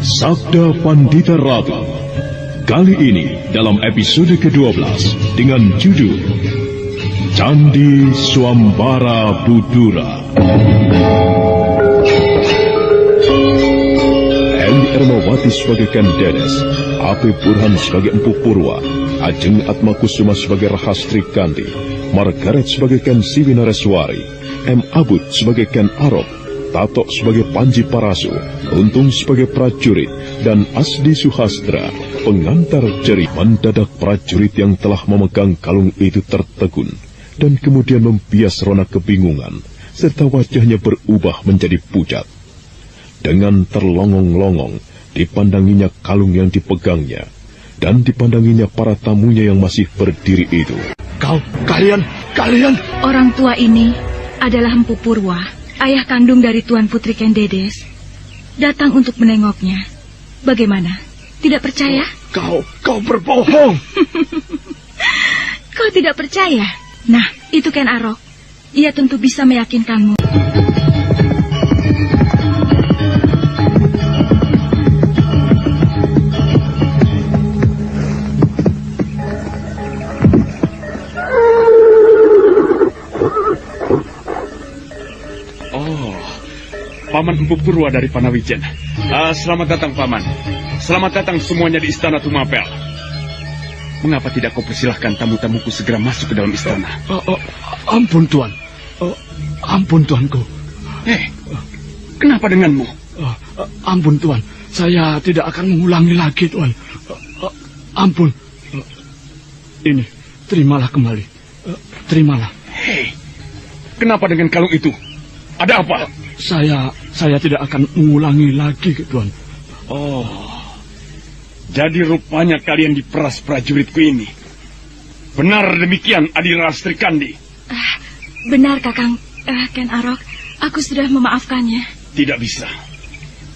Sabda Pandita Ratu. Kali ini dalam episode ke-12 dengan judul Candi Swambara Budura. Heli Ermawati sebagai Ken Dedes, Ape Burhan sebagai Empu Purwa, Ajeng Atmakusuma sebagai Rahastri Kandi, Margaret sebagai Ken Siwinareswari, M. Abud sebagai Ken Arok, Tatok sebagai Panji Parasu, Untung sebagai prajurit, dan Asdi Suhastra, pengantar jeri. Mendadak prajurit yang telah memegang kalung itu tertegun, dan kemudian membias rona kebingungan, serta wajahnya berubah menjadi pucat. Dengan terlongong-longong, dipandanginya kalung yang dipegangnya, dan dipandanginya para tamunya yang masih berdiri itu. Kalian! Orang tua ini adalah Empu Purwa, ayah kandung dari Tuan Putri Ken Dedes, datang untuk menengoknya. Bagaimana? Tidak percaya? Kau berbohong! Kau tidak percaya? Nah, itu Ken Arok. Ia tentu bisa meyakinkanmu. Paman Empu Purwa dari Panawijen. Selamat datang, Paman. Selamat datang semuanya di Istana Tumapel. Mengapa tidak kau persilahkan tamu-tamuku segera masuk ke dalam istana? Ampun, Tuan. Ampun, Tuanku. Kenapa denganmu? Ampun, Tuan. Saya tidak akan mengulangi lagi, Tuan. Ampun. Ini, terimalah kembali. Terimalah. Kenapa dengan kalung itu? Ada apa? Saya tidak akan mengulangi lagi, Tuan. Jadi rupanya kalian diperas prajuritku ini. Benar demikian, Adi Rahastri Kandi? Benar, Kakang Ken Arok. Aku sudah memaafkannya. Tidak bisa.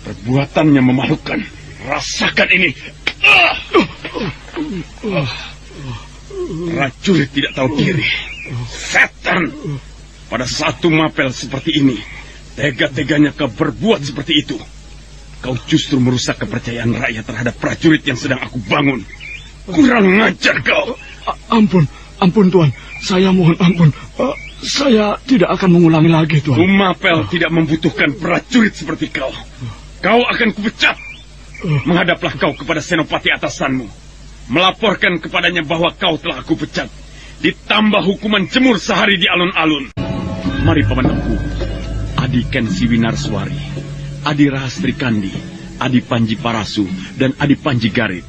Perbuatannya memalukan. Rasakan ini. Prajurit tidak tahu diri. Setan. Pada satu mapel seperti ini, tega-teganya kau berbuat seperti itu. Kau justru merusak kepercayaan rakyat terhadap prajurit yang sedang aku bangun. Kurang ngajar kau. Ampun, Tuan. Saya mohon ampun. Saya tidak akan mengulangi lagi, Tuan. Tumapel tidak membutuhkan prajurit seperti kau. Kau akan kupecat. Menghadaplah kau kepada senopati atasanmu. Melaporkan kepadanya bahwa kau telah aku pecat. Ditambah hukuman jemur sehari di alun-alun. Mari, Paman Empu. Adi Ken Siwinareswari, Adi Rahastri Kandi, Adi Panji Parasu, dan Adi Panji Garit.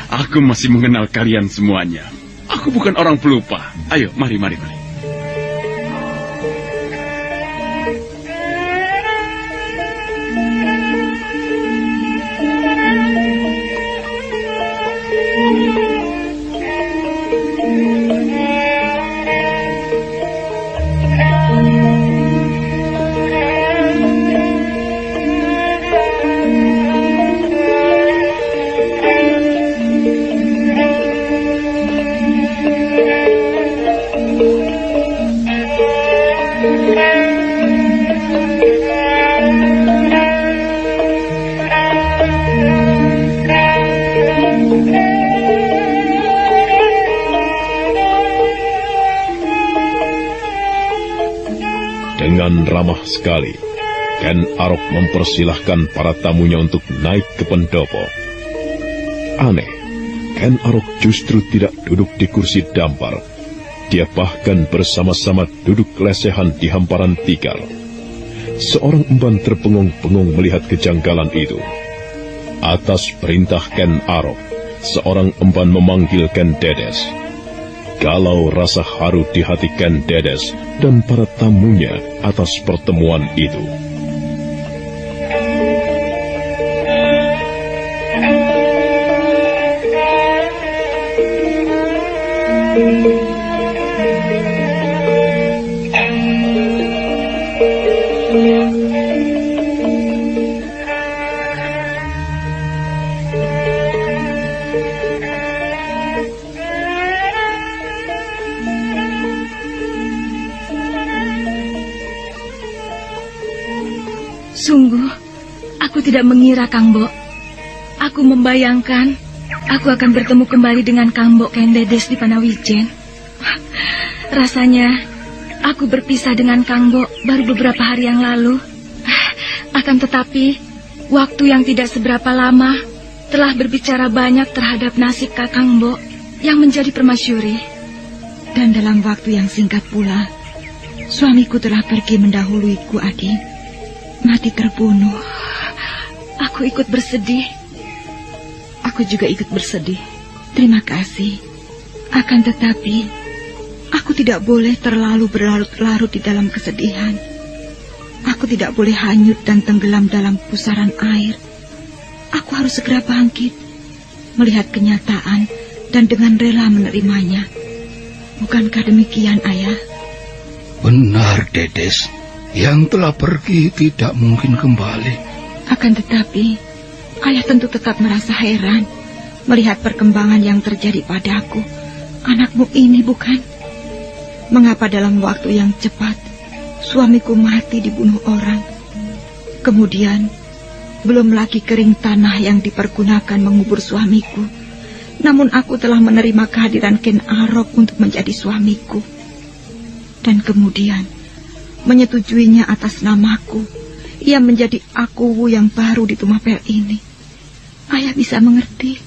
Aku masih mengenal kalian semuanya. Aku bukan orang pelupa. Ayo, mari. Dengan ramah sekali, Ken Arok mempersilahkan para tamunya untuk naik ke pendopo. Aneh, Ken Arok justru tidak duduk di kursi dampar. Dia bahkan bersama-sama duduk lesehan di hamparan tikar. Seorang emban terpengong-pengong melihat kejanggalan itu. Atas perintah Ken Arok, seorang emban memanggil Ken Dedes. Galau rasa haru di hati Ken Dedes dan para tamunya atas pertemuan itu. Sungguh, aku tidak mengira, Kang Mbok. Aku membayangkan aku akan bertemu kembali dengan Kang Mbok Kendedes di Panawijen. Rasanya aku berpisah dengan Kang Mbok baru beberapa hari yang lalu. Akan tetapi, waktu yang tidak seberapa lama telah berbicara banyak terhadap nasib Kakang Mbok yang menjadi permasyuri. Dan dalam waktu yang singkat pula, suamiku telah pergi mendahuluiku, Adi. Mati terbunuh. Aku ikut bersedih. Aku juga ikut bersedih. Terima kasih. Akan tetapi, aku tidak boleh terlalu berlarut-larut di dalam kesedihan. Aku tidak boleh hanyut dan tenggelam dalam pusaran air. Aku harus segera bangkit, melihat kenyataan dan dengan rela menerimanya. Bukankah demikian, Ayah? Benar, Dedes. Yang telah pergi tidak mungkin kembali. Akan tetapi, Ayah tentu tetap merasa heran melihat perkembangan yang terjadi padaku. Anakmu ini, bukan? Mengapa dalam waktu yang cepat suamiku mati dibunuh orang? Kemudian, belum lagi kering tanah yang dipergunakan mengubur suamiku, namun aku telah menerima kehadiran Ken Arok untuk menjadi suamiku. Dan kemudian menyetujuinya atas namaku. Ia menjadi Akuwu yang baru di Tumapel ini. Ayah bisa mengerti.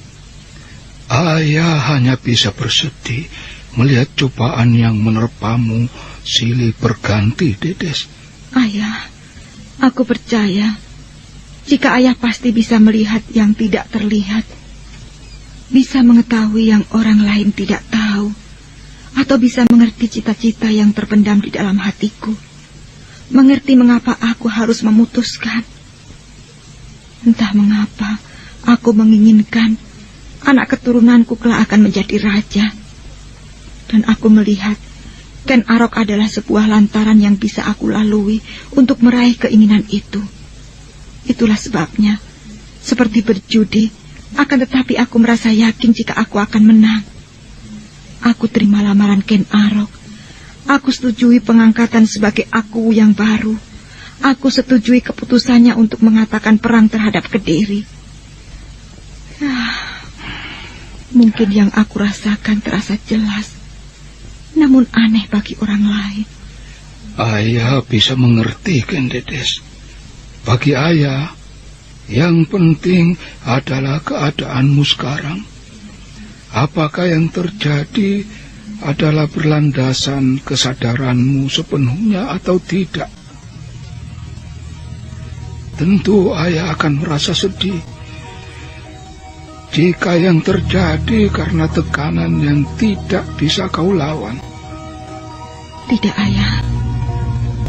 Ayah hanya bisa bersedih melihat cobaan yang menerpamu silih berganti, Dedes. Ayah, aku percaya jika ayah pasti bisa melihat yang tidak terlihat, bisa mengetahui yang orang lain tidak tahu, atau bisa mengerti cita-cita yang terpendam di dalam hatiku. Mengerti mengapa aku harus memutuskan. Entah mengapa aku menginginkan anak keturunanku kelak akan menjadi raja. Dan aku melihat Ken Arok adalah sebuah lantaran yang bisa aku lalui untuk meraih keinginan itu. Itulah sebabnya, seperti berjudi, akan tetapi aku merasa yakin jika aku akan menang. Aku terima lamaran Ken Arok. Aku setujui pengangkatan sebagai Akuwu yang baru. Aku setujui keputusannya untuk mengatakan perang terhadap Kediri. Mungkin yang aku rasakan terasa jelas, namun aneh bagi orang lain. Ayah bisa mengerti, Kendedes. Bagi ayah, yang penting adalah keadaanmu sekarang. Apakah yang terjadi adalah berlandasan kesadaranmu sepenuhnya atau tidak? Tentu ayah akan merasa sedih jika yang terjadi karena tekanan yang tidak bisa kau lawan. Tidak, Ayah.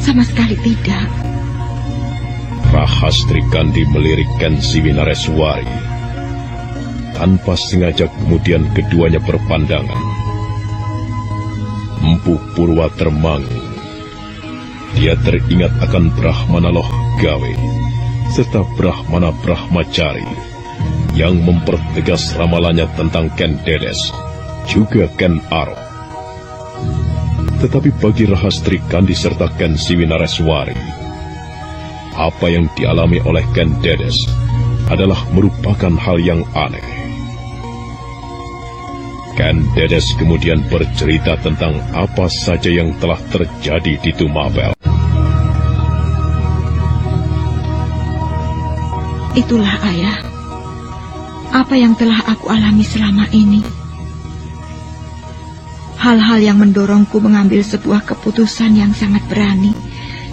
Sama sekali tidak. Rahastri Kandi melirik Ken Siwinareswari. Tanpa sengaja kemudian keduanya berpandangan. Empu Purwa termangu. Dia teringat akan Brahmana Loh Gawe serta Brahmana Brahmacari yang mempertegas ramalannya tentang Ken Dedes, juga Ken Arok. Tetapi bagi Rahastri Kandi serta Ken Siwinareswari, apa yang dialami oleh Ken Dedes adalah merupakan hal yang aneh. Ken Dedes kemudian bercerita tentang apa saja yang telah terjadi di Tumapel. Itulah, Ayah, apa yang telah aku alami selama ini. Hal-hal yang mendorongku mengambil sebuah keputusan yang sangat berani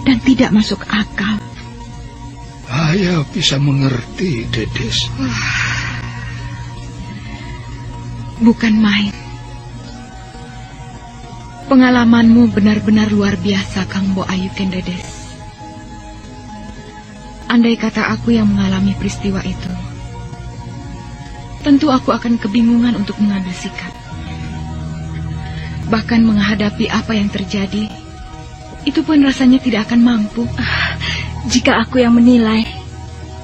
dan tidak masuk akal. Ayah bisa mengerti, Dedes. Bukan main. Pengalamanmu benar-benar luar biasa, Kang Mbok Ayu Kendedes. Andai kata aku yang mengalami peristiwa itu, tentu aku akan kebingungan untuk mengambil sikap. Bahkan menghadapi apa yang terjadi, itu pun rasanya tidak akan mampu. Jika aku yang menilai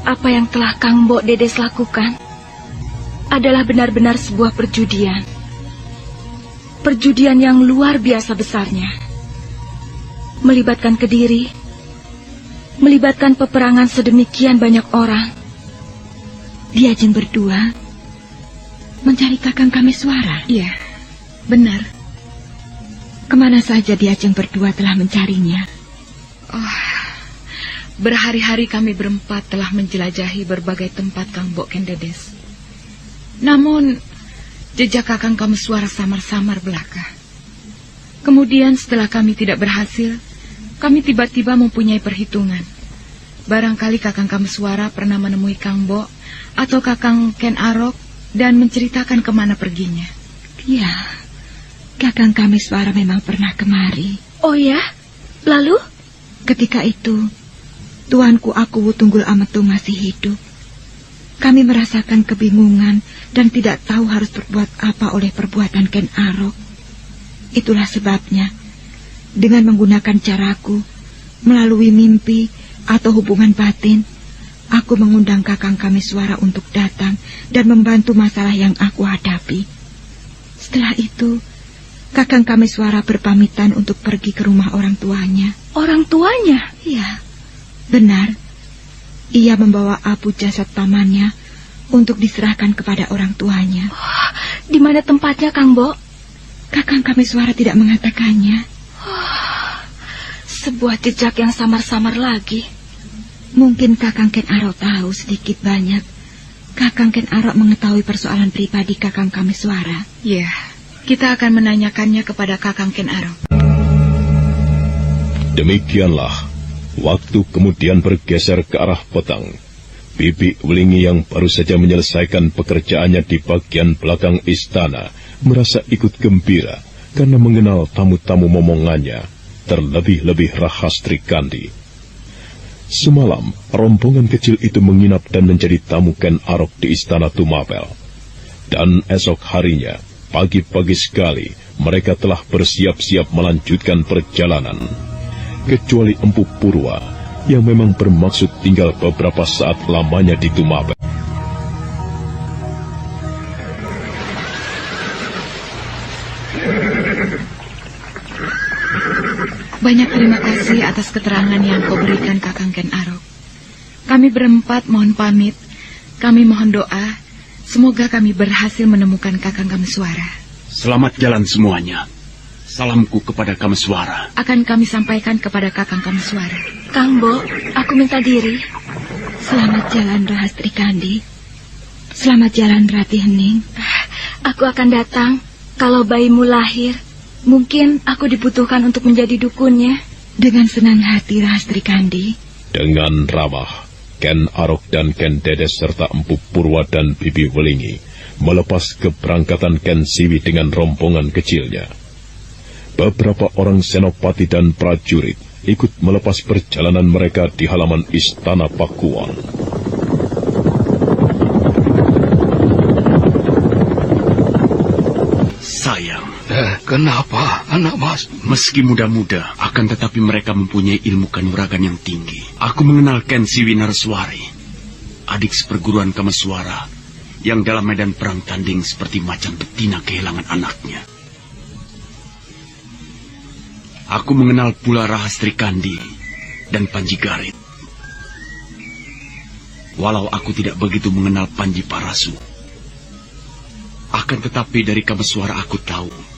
apa yang telah Kang Mbok Dedes lakukan adalah benar-benar sebuah perjudian. Perjudian yang luar biasa besarnya. Melibatkan Kediri, melibatkan peperangan sedemikian banyak orang. Diajeng berdua mencari Kakang Kameswara. Iya, benar. Kemana saja Diajeng berdua telah mencarinya? Berhari-hari kami berempat telah menjelajahi berbagai tempat Kang Mbok Ken Dedes. Namun jejak Kakang Kameswara samar-samar belaka. Kemudian setelah kami tidak berhasil, kami tiba-tiba mempunyai perhitungan. Barangkali Kakang Kameswara pernah menemui Kang Mbok atau Kakang Ken Arok dan menceritakan kemana perginya. Ya, Kakang Kameswara memang pernah kemari. Oh ya? Lalu? Ketika itu, tuanku Aku Tunggul Ametung masih hidup. Kami merasakan kebingungan dan tidak tahu harus berbuat apa oleh perbuatan Ken Arok. Itulah sebabnya, dengan menggunakan caraku, melalui mimpi atau hubungan batin, aku mengundang Kakang Kameswara untuk datang dan membantu masalah yang aku hadapi. Setelah itu, Kakang Kameswara berpamitan untuk pergi ke rumah orang tuanya. Orang tuanya? Iya, benar. Ia membawa abu jasad pamannya untuk diserahkan kepada orang tuanya. Di mana tempatnya, Kang Mbok? Kakang Kameswara tidak mengatakannya. Sebuah jejak yang samar-samar lagi. Mungkin Kakang Ken Arok tahu sedikit banyak. Kakang Ken Arok mengetahui persoalan pribadi Kakang Kameswara. Ya, kita akan menanyakannya kepada Kakang Ken Arok. Demikianlah, waktu kemudian bergeser ke arah petang. Bibi Welingi yang baru saja menyelesaikan pekerjaannya di bagian belakang istana merasa ikut gembira karena mengenal tamu-tamu momongannya, terlebih-lebih Rahastri Kandi. Semalam, rombongan kecil itu menginap dan menjadi tamu Ken Arok di istana Tumapel. Dan esok harinya, pagi-pagi sekali, mereka telah bersiap-siap melanjutkan perjalanan. Kecuali Empu Purwa, yang memang bermaksud tinggal beberapa saat lamanya di Tumapel. Banyak terima kasih atas keterangan yang kau berikan Kakang Ken Arok. Kami berempat mohon pamit. Kami mohon doa. Semoga kami berhasil menemukan Kakang Kameswara. Selamat jalan semuanya. Salamku kepada Kameswara. Akan kami sampaikan kepada Kakang Kameswara. Kang Mbok, aku minta diri. Selamat jalan Rahastri Kandi. Selamat jalan Rati Hening. Aku akan datang kalau bayimu lahir. Mungkin aku dibutuhkan untuk menjadi dukunnya. Dengan senang hati Rahastri Kandi. Dengan ramah, Ken Arok dan Ken Dedes serta Empu Purwa dan Bibi Welingi melepas keberangkatan Ken Siwi dengan rombongan kecilnya. Beberapa orang senopati dan prajurit ikut melepas perjalanan mereka di halaman istana Pakuwon. Sayang. Kenapa, anak mas? Meski muda-muda, akan tetapi mereka mempunyai ilmu kanuragan yang tinggi. Aku mengenal Ken Siwi Nareswari, adik seperguruan Kameswara, yang dalam medan perang tanding seperti macan betina kehilangan anaknya. Aku mengenal pula Rahastri Kandi dan Panji Garit. Walau aku tidak begitu mengenal Panji Parasu, akan tetapi dari Kameswara aku tahu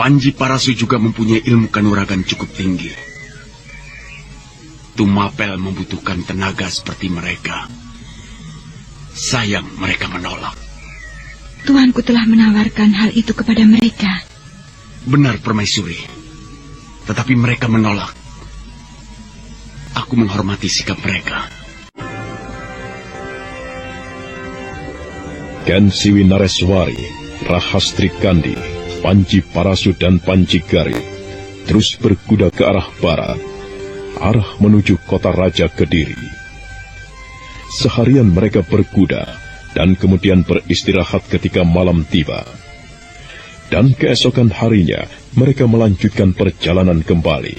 Panji Parasu juga mempunyai ilmu kanuragan cukup tinggi. Tumapel membutuhkan tenaga seperti mereka. Sayang mereka menolak. Tuanku telah menawarkan hal itu kepada mereka. Benar Permaisuri, tetapi mereka menolak. Aku menghormati sikap mereka. Ken Siwi Nareswari, Rahastri Kandi, Panji Parasu dan Panji Garit terus berkuda ke arah barat, arah menuju kota Raja Kediri. Seharian mereka berkuda dan kemudian beristirahat ketika malam tiba. Dan keesokan harinya mereka melanjutkan perjalanan kembali.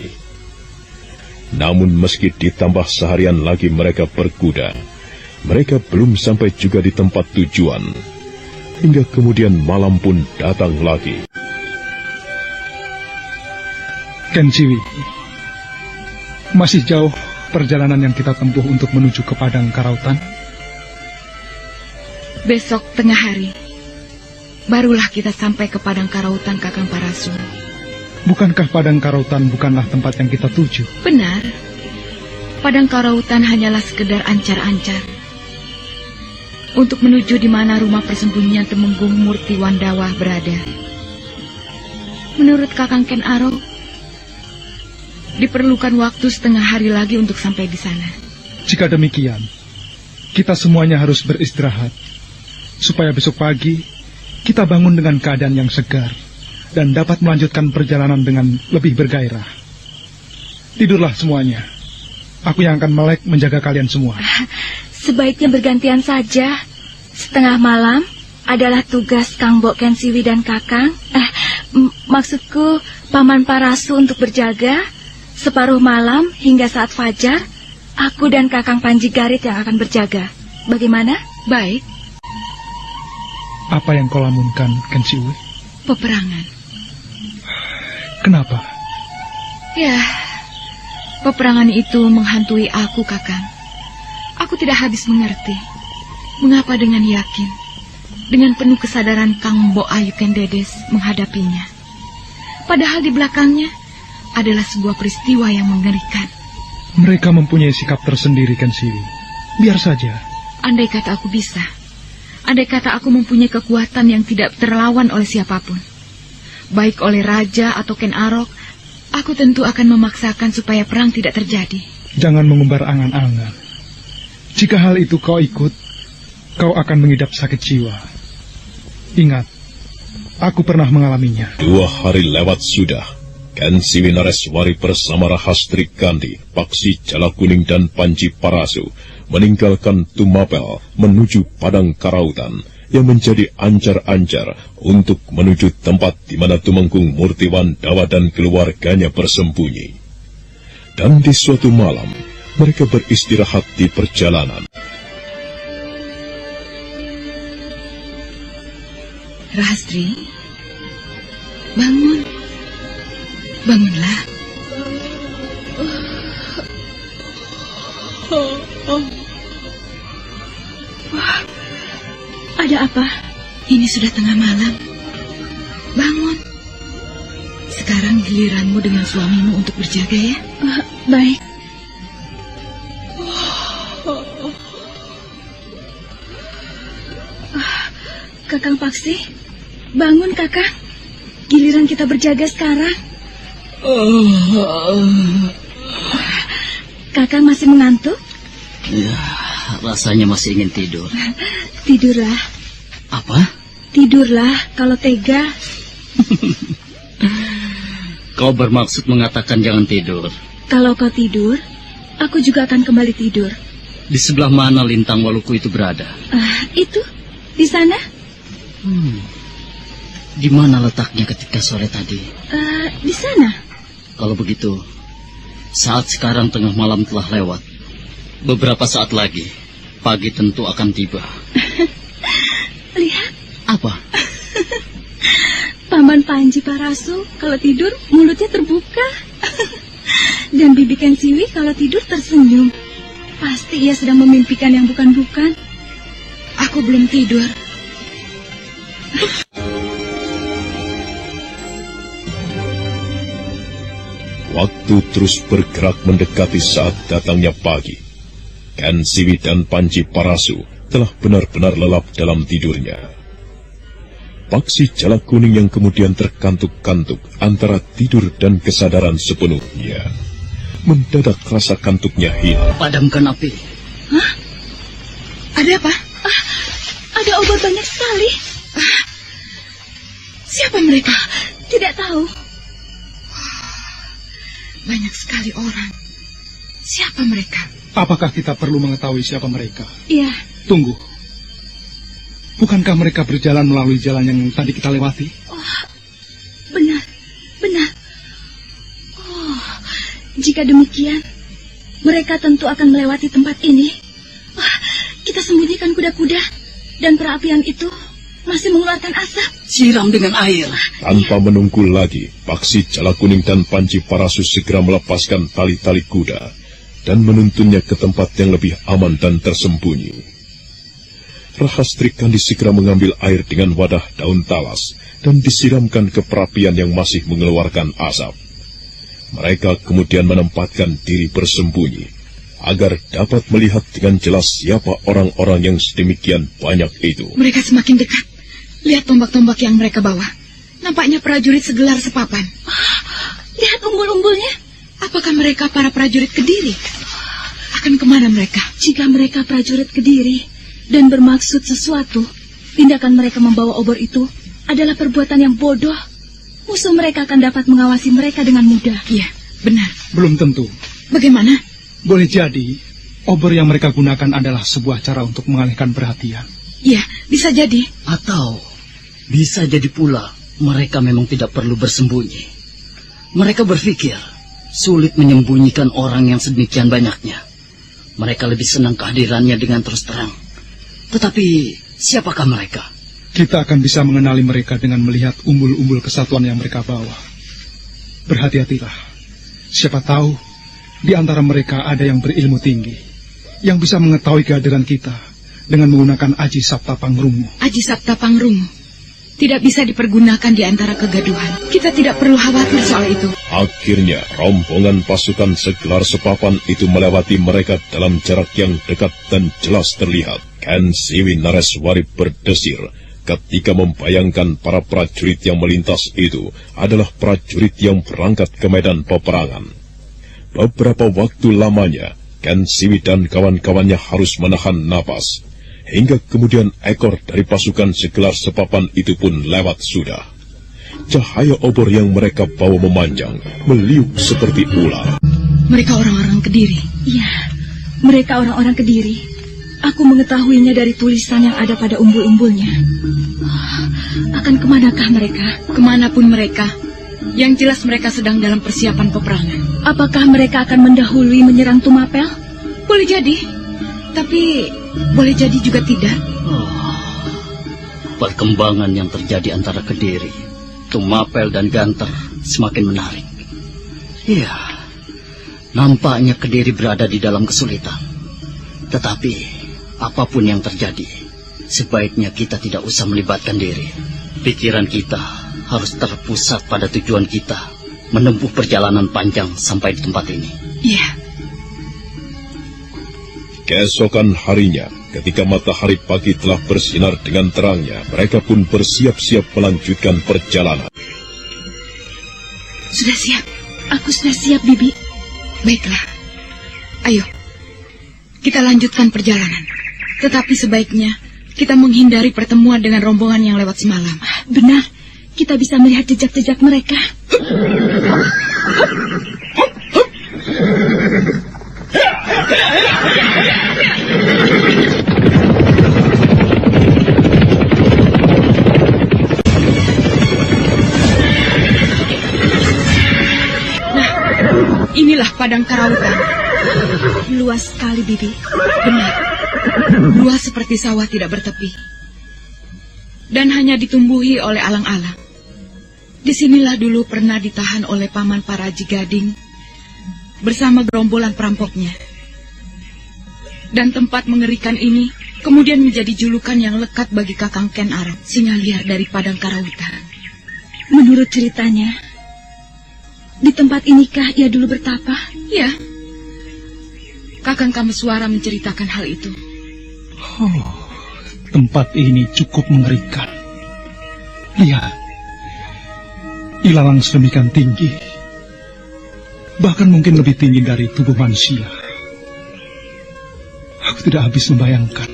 Namun meski ditambah seharian lagi mereka berkuda, mereka belum sampai juga di tempat tujuan. Hingga kemudian malam pun datang lagi. Ken Siwi, Masih jauh perjalanan yang kita tempuh untuk menuju ke Padang Karautan? Besok tengah hari, barulah kita sampai ke Padang Karautan, Kakang Parasu. Bukankah Padang Karautan bukanlah tempat yang kita tuju? Benar. Padang Karautan hanyalah sekedar ancar-ancar untuk menuju di mana rumah persembunyian Temenggung Murti Wandawa berada. Menurut Kakang Ken Arok, diperlukan waktu setengah hari lagi untuk sampai di sana. Jika demikian, kita semuanya harus beristirahat, supaya besok pagi kita bangun dengan keadaan yang segar dan dapat melanjutkan perjalanan dengan lebih bergairah. Tidurlah semuanya. Aku yang akan melek menjaga kalian semua. Sebaiknya bergantian saja. Setengah malam adalah tugas Kang Mbok Ken Siwi dan Kakang. Maksudku Paman Parasu untuk berjaga. Separuh malam hingga saat fajar, aku dan Kakang Panji Garit yang akan berjaga. Bagaimana? Baik. Apa yang kau lamunkan, Ken Siwi? Peperangan. Kenapa? Ya, peperangan itu menghantui aku, Kakang. Aku tidak habis mengerti mengapa dengan yakin, dengan penuh kesadaran Kang Mbok Ayu Ken Dedes menghadapinya. Padahal di belakangnya adalah sebuah peristiwa yang mengerikan. Mereka mempunyai sikap tersendiri, Ken Siwi. Biar saja. Andai kata aku bisa, andai kata aku mempunyai kekuatan yang tidak terlawan oleh siapapun, baik oleh Raja atau Ken Arok, aku tentu akan memaksakan supaya perang tidak terjadi. Jangan mengumbar angan-angan. Jika hal itu kau ikut, kau akan mengidap sakit jiwa. Ingat, aku pernah mengalaminya. 2 hari lewat sudah. Ken Siwi Nareswari bersama Rahastri Kandi, Paksi Jala Kuning dan Panji Parasu meninggalkan Tumapel menuju Padang Karautan yang menjadi ancar-ancar untuk menuju tempat di mana Temenggung Murti Wandawa dan keluarganya bersembunyi. Dan di suatu malam, mereka beristirahat di perjalanan. Rahastri, bangun. Bangunlah. Wah, ada apa? Ini sudah tengah malam. Bangun. Sekarang giliranmu dengan suamimu untuk berjaga ya. Baik. Kakang Paksi, bangun Kakang. Giliran kita berjaga sekarang. Kakang masih mengantuk? Ya, rasanya masih ingin tidur. Tidurlah. Apa? Tidurlah kalau tega. Kau bermaksud mengatakan jangan tidur? Kalau kau tidur, aku juga akan kembali tidur. Di sebelah mana Lintang Waluku itu berada? Itu, di sana. Di mana letaknya ketika sore tadi? Di sana. Kalau begitu, saat sekarang tengah malam telah lewat. Beberapa saat lagi, pagi tentu akan tiba. Lihat. Apa? Paman Panji Parasu kalau tidur mulutnya terbuka. Dan Bibi Ken Siwi kalau tidur tersenyum. Pasti ia sedang memimpikan yang bukan-bukan. Aku belum tidur. Waktu terus bergerak mendekati saat datangnya pagi. Ken Siwi dan Panji Parasu telah benar-benar lelap dalam tidurnya. Paksi Jala Kuning yang kemudian terkantuk-kantuk antara tidur dan kesadaran sepenuhnya. Mendadak rasa kantuknya hilang. Padamkan api. Hah? Ada apa? Ada obat banyak sekali. Siapa mereka? Tidak tahu. Banyak sekali orang. Siapa mereka? Apakah kita perlu mengetahui siapa mereka? Iya. Tunggu. Bukankah mereka berjalan melalui jalan yang tadi kita lewati? Oh, benar. Oh, jika demikian, mereka tentu akan melewati tempat ini. Kita sembunyikan kuda-kuda, dan perapian itu masih mengeluarkan asap. siram dengan air. Tanpa menunggu lagi, Paksi Jala Kuning dan Panji Parasu segera melepaskan tali-tali kuda dan menuntunnya ke tempat yang lebih aman dan tersembunyi. Rahastri Kandi segera mengambil air dengan wadah daun talas dan disiramkan ke perapian yang masih mengeluarkan asap. Mereka kemudian menempatkan diri bersembunyi agar dapat melihat dengan jelas siapa orang-orang yang sedemikian banyak itu. Mereka semakin dekat. Lihat tombak-tombak yang mereka bawa. Nampaknya prajurit segelar sepapan. Lihat umbul-umbulnya. Apakah mereka para prajurit Kediri? Akan kemana mereka? Jika mereka prajurit Kediri dan bermaksud sesuatu, tindakan mereka membawa obor itu adalah perbuatan yang bodoh. Musuh mereka akan dapat mengawasi mereka dengan mudah. Iya, benar. Belum tentu. Bagaimana? Boleh jadi, obor yang mereka gunakan adalah sebuah cara untuk mengalihkan perhatian. Iya, bisa jadi. Atau bisa jadi pula mereka memang tidak perlu bersembunyi. Mereka berpikir sulit menyembunyikan orang yang sedemikian banyaknya. Mereka lebih senang kehadirannya dengan terus terang. Tetapi siapakah mereka? Kita akan bisa mengenali mereka dengan melihat umbul-umbul kesatuan yang mereka bawa. Berhati-hatilah. Siapa tahu di antara mereka ada yang berilmu tinggi, yang bisa mengetahui kehadiran kita dengan menggunakan Aji Sapta Pangrungu. Aji Sapta Pangrungu tidak bisa dipergunakan di antara kegaduhan. Kita tidak perlu khawatir soal itu. Akhirnya, rombongan pasukan segelar sepapan itu melewati mereka dalam jarak yang dekat dan jelas terlihat. Ken Siwi Nareswari berdesir ketika membayangkan para prajurit yang melintas itu adalah prajurit yang berangkat ke medan peperangan. Beberapa waktu lamanya, Ken Siwi dan kawan-kawannya harus menahan napas. Hingga kemudian ekor dari pasukan segelar sepapan itu pun lewat sudah. Cahaya obor yang mereka bawa memanjang, meliuk seperti ular. Mereka orang-orang Kediri. Iya, mereka orang-orang Kediri. Aku mengetahuinya dari tulisan yang ada pada umbul-umbulnya. Akan kemanakah mereka? Kemanapun mereka. Yang jelas mereka sedang dalam persiapan peperangan. Apakah mereka akan mendahului menyerang Tumapel? Boleh jadi. Tapi boleh jadi juga tidak. Perkembangan yang terjadi antara Kediri, Tumapel dan Ganter semakin menarik. Ya, nampaknya Kediri berada di dalam kesulitan. Tetapi apapun yang terjadi, sebaiknya kita tidak usah melibatkan diri. Pikiran kita harus terpusat pada tujuan kita, menempuh perjalanan panjang sampai di tempat ini. Iya. Keesokan harinya, ketika matahari pagi telah bersinar dengan terangnya, mereka pun bersiap-siap melanjutkan perjalanan. Sudah siap? Aku sudah siap, Bibi. Baiklah. Ayo, kita lanjutkan perjalanan. Tetapi sebaiknya kita menghindari pertemuan dengan rombongan yang lewat semalam. Benar, kita bisa melihat jejak-jejak mereka. Inilah padang karautan. Luas sekali, Bibi. Benar. Luas seperti sawah tidak bertepi. Dan hanya ditumbuhi oleh alang-alang. Disinilah dulu pernah ditahan oleh Paman Paraji Gading bersama gerombolan perampoknya. Dan tempat mengerikan ini kemudian menjadi julukan yang lekat bagi Kakang Ken Arok, singa liar dari padang karautan. Menurut ceritanya, di tempat inikah ia dulu bertapa? Ya. Kakang Kameswara menceritakan hal itu. Tempat ini cukup mengerikan. Lihat, ilalang sedemikian tinggi. Bahkan mungkin lebih tinggi dari tubuh manusia. Aku tidak habis membayangkan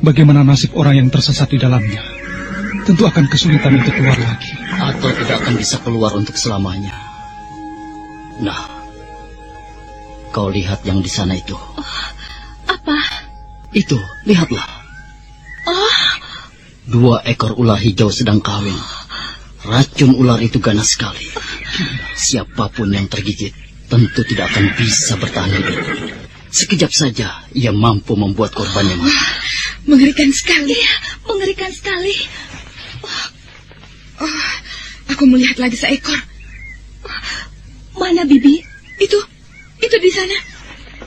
bagaimana nasib orang yang tersesat di dalamnya. Tentu akan kesulitan untuk keluar lagi. Atau tidak akan bisa keluar untuk selamanya. Nah, kau lihat yang di sana itu. Apa? Itu, lihatlah. 2 ekor ular hijau sedang kawin. Racun ular itu ganas sekali. Siapapun yang tergigit tentu tidak akan bisa bertahan hidup. Sekejap saja ia mampu membuat korbannya mati. Mengerikan sekali. Mengerikan sekali. Oh, aku melihat lagi seekor. Mana, Bibi? Itu di sana.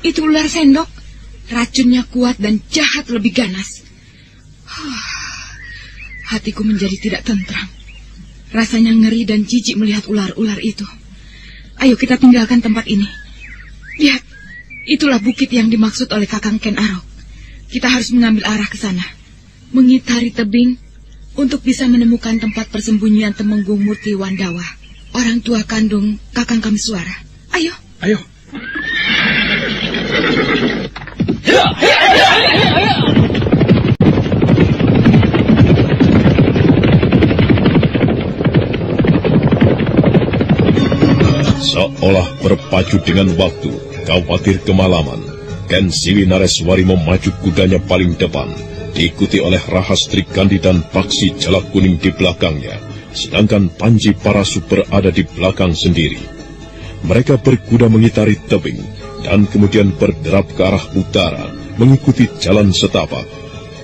Itu ular sendok. Racunnya kuat dan jahat lebih ganas. Hatiku menjadi tidak tentram. Rasanya ngeri dan jijik melihat ular-ular itu. Ayo kita tinggalkan tempat ini. Lihat, itulah bukit yang dimaksud oleh Kakang Ken Arok. Kita harus mengambil arah ke sana, mengitari tebing untuk bisa menemukan tempat persembunyian Temenggung Murti Wandawa, orang tua kandung Kakang Kameswara. Ayo. Ayo. Seolah berpacu dengan waktu, khawatir kemalaman, Ken Siwi Nareswari memacu kudanya paling depan, diikuti oleh Rahastri Kandi dan Paksi Jala Kuning di belakangnya, sedangkan Panji Parasu berada di belakang sendiri. Mereka berkuda mengitari tebing, dan kemudian berderap ke arah utara, mengikuti jalan setapak,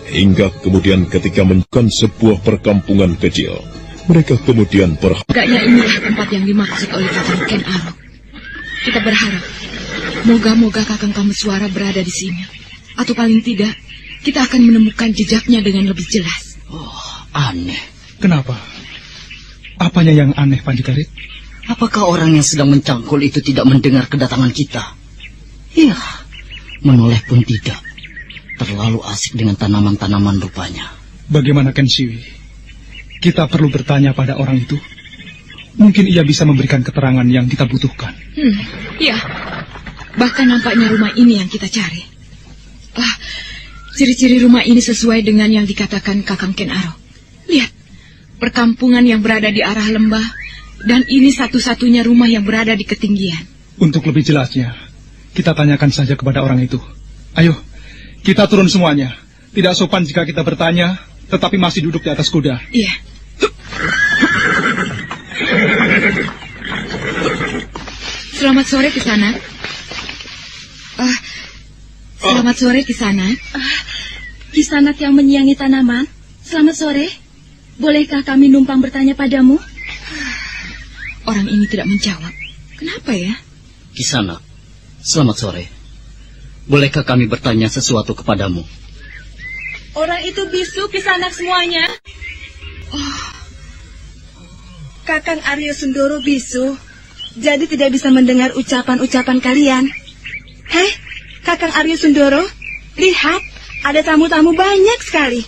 hingga kemudian ketika menemukan sebuah perkampungan kecil, mereka kemudian Agaknya inilah tempat yang dimaksud oleh Kakang Ken Arok. Kita berharap moga-moga Kakang Kameswara berada di sini. Atau paling tidak, kita akan menemukan jejaknya dengan lebih jelas. Oh, aneh. Kenapa? Apanya yang aneh, Panji Garit? Apakah orang yang sedang mencangkul itu tidak mendengar kedatangan kita? Iya, menoleh pun tidak. Terlalu asik dengan tanaman-tanaman rupanya. Bagaimana Ken Siwi? Kita perlu bertanya pada orang itu. Mungkin ia bisa memberikan keterangan yang kita butuhkan. Iya. Bahkan nampaknya rumah ini yang kita cari. Ciri-ciri rumah ini sesuai dengan yang dikatakan Kakang Ken Arok. Lihat, perkampungan yang berada di arah lembah, dan ini satu-satunya rumah yang berada di ketinggian. Untuk lebih jelasnya, kita tanyakan saja kepada orang itu. Ayo, kita turun semuanya. Tidak sopan jika kita bertanya, tetapi masih duduk di atas kuda. Iya. Selamat sore Kisanak. Selamat sore Kisanak. Kisanak yang menyiangi tanaman. Selamat sore. Bolehkah kami numpang bertanya padamu? Orang ini tidak menjawab. Kenapa ya? Kisanak, selamat sore. Bolehkah kami bertanya sesuatu kepadamu? Orang itu bisu, Kisanak semuanya. Kakang Aryo Sundoro bisu, jadi tidak bisa mendengar ucapan-ucapan kalian. Hei, Kakang Aryo Sundoro, lihat, ada tamu-tamu banyak sekali.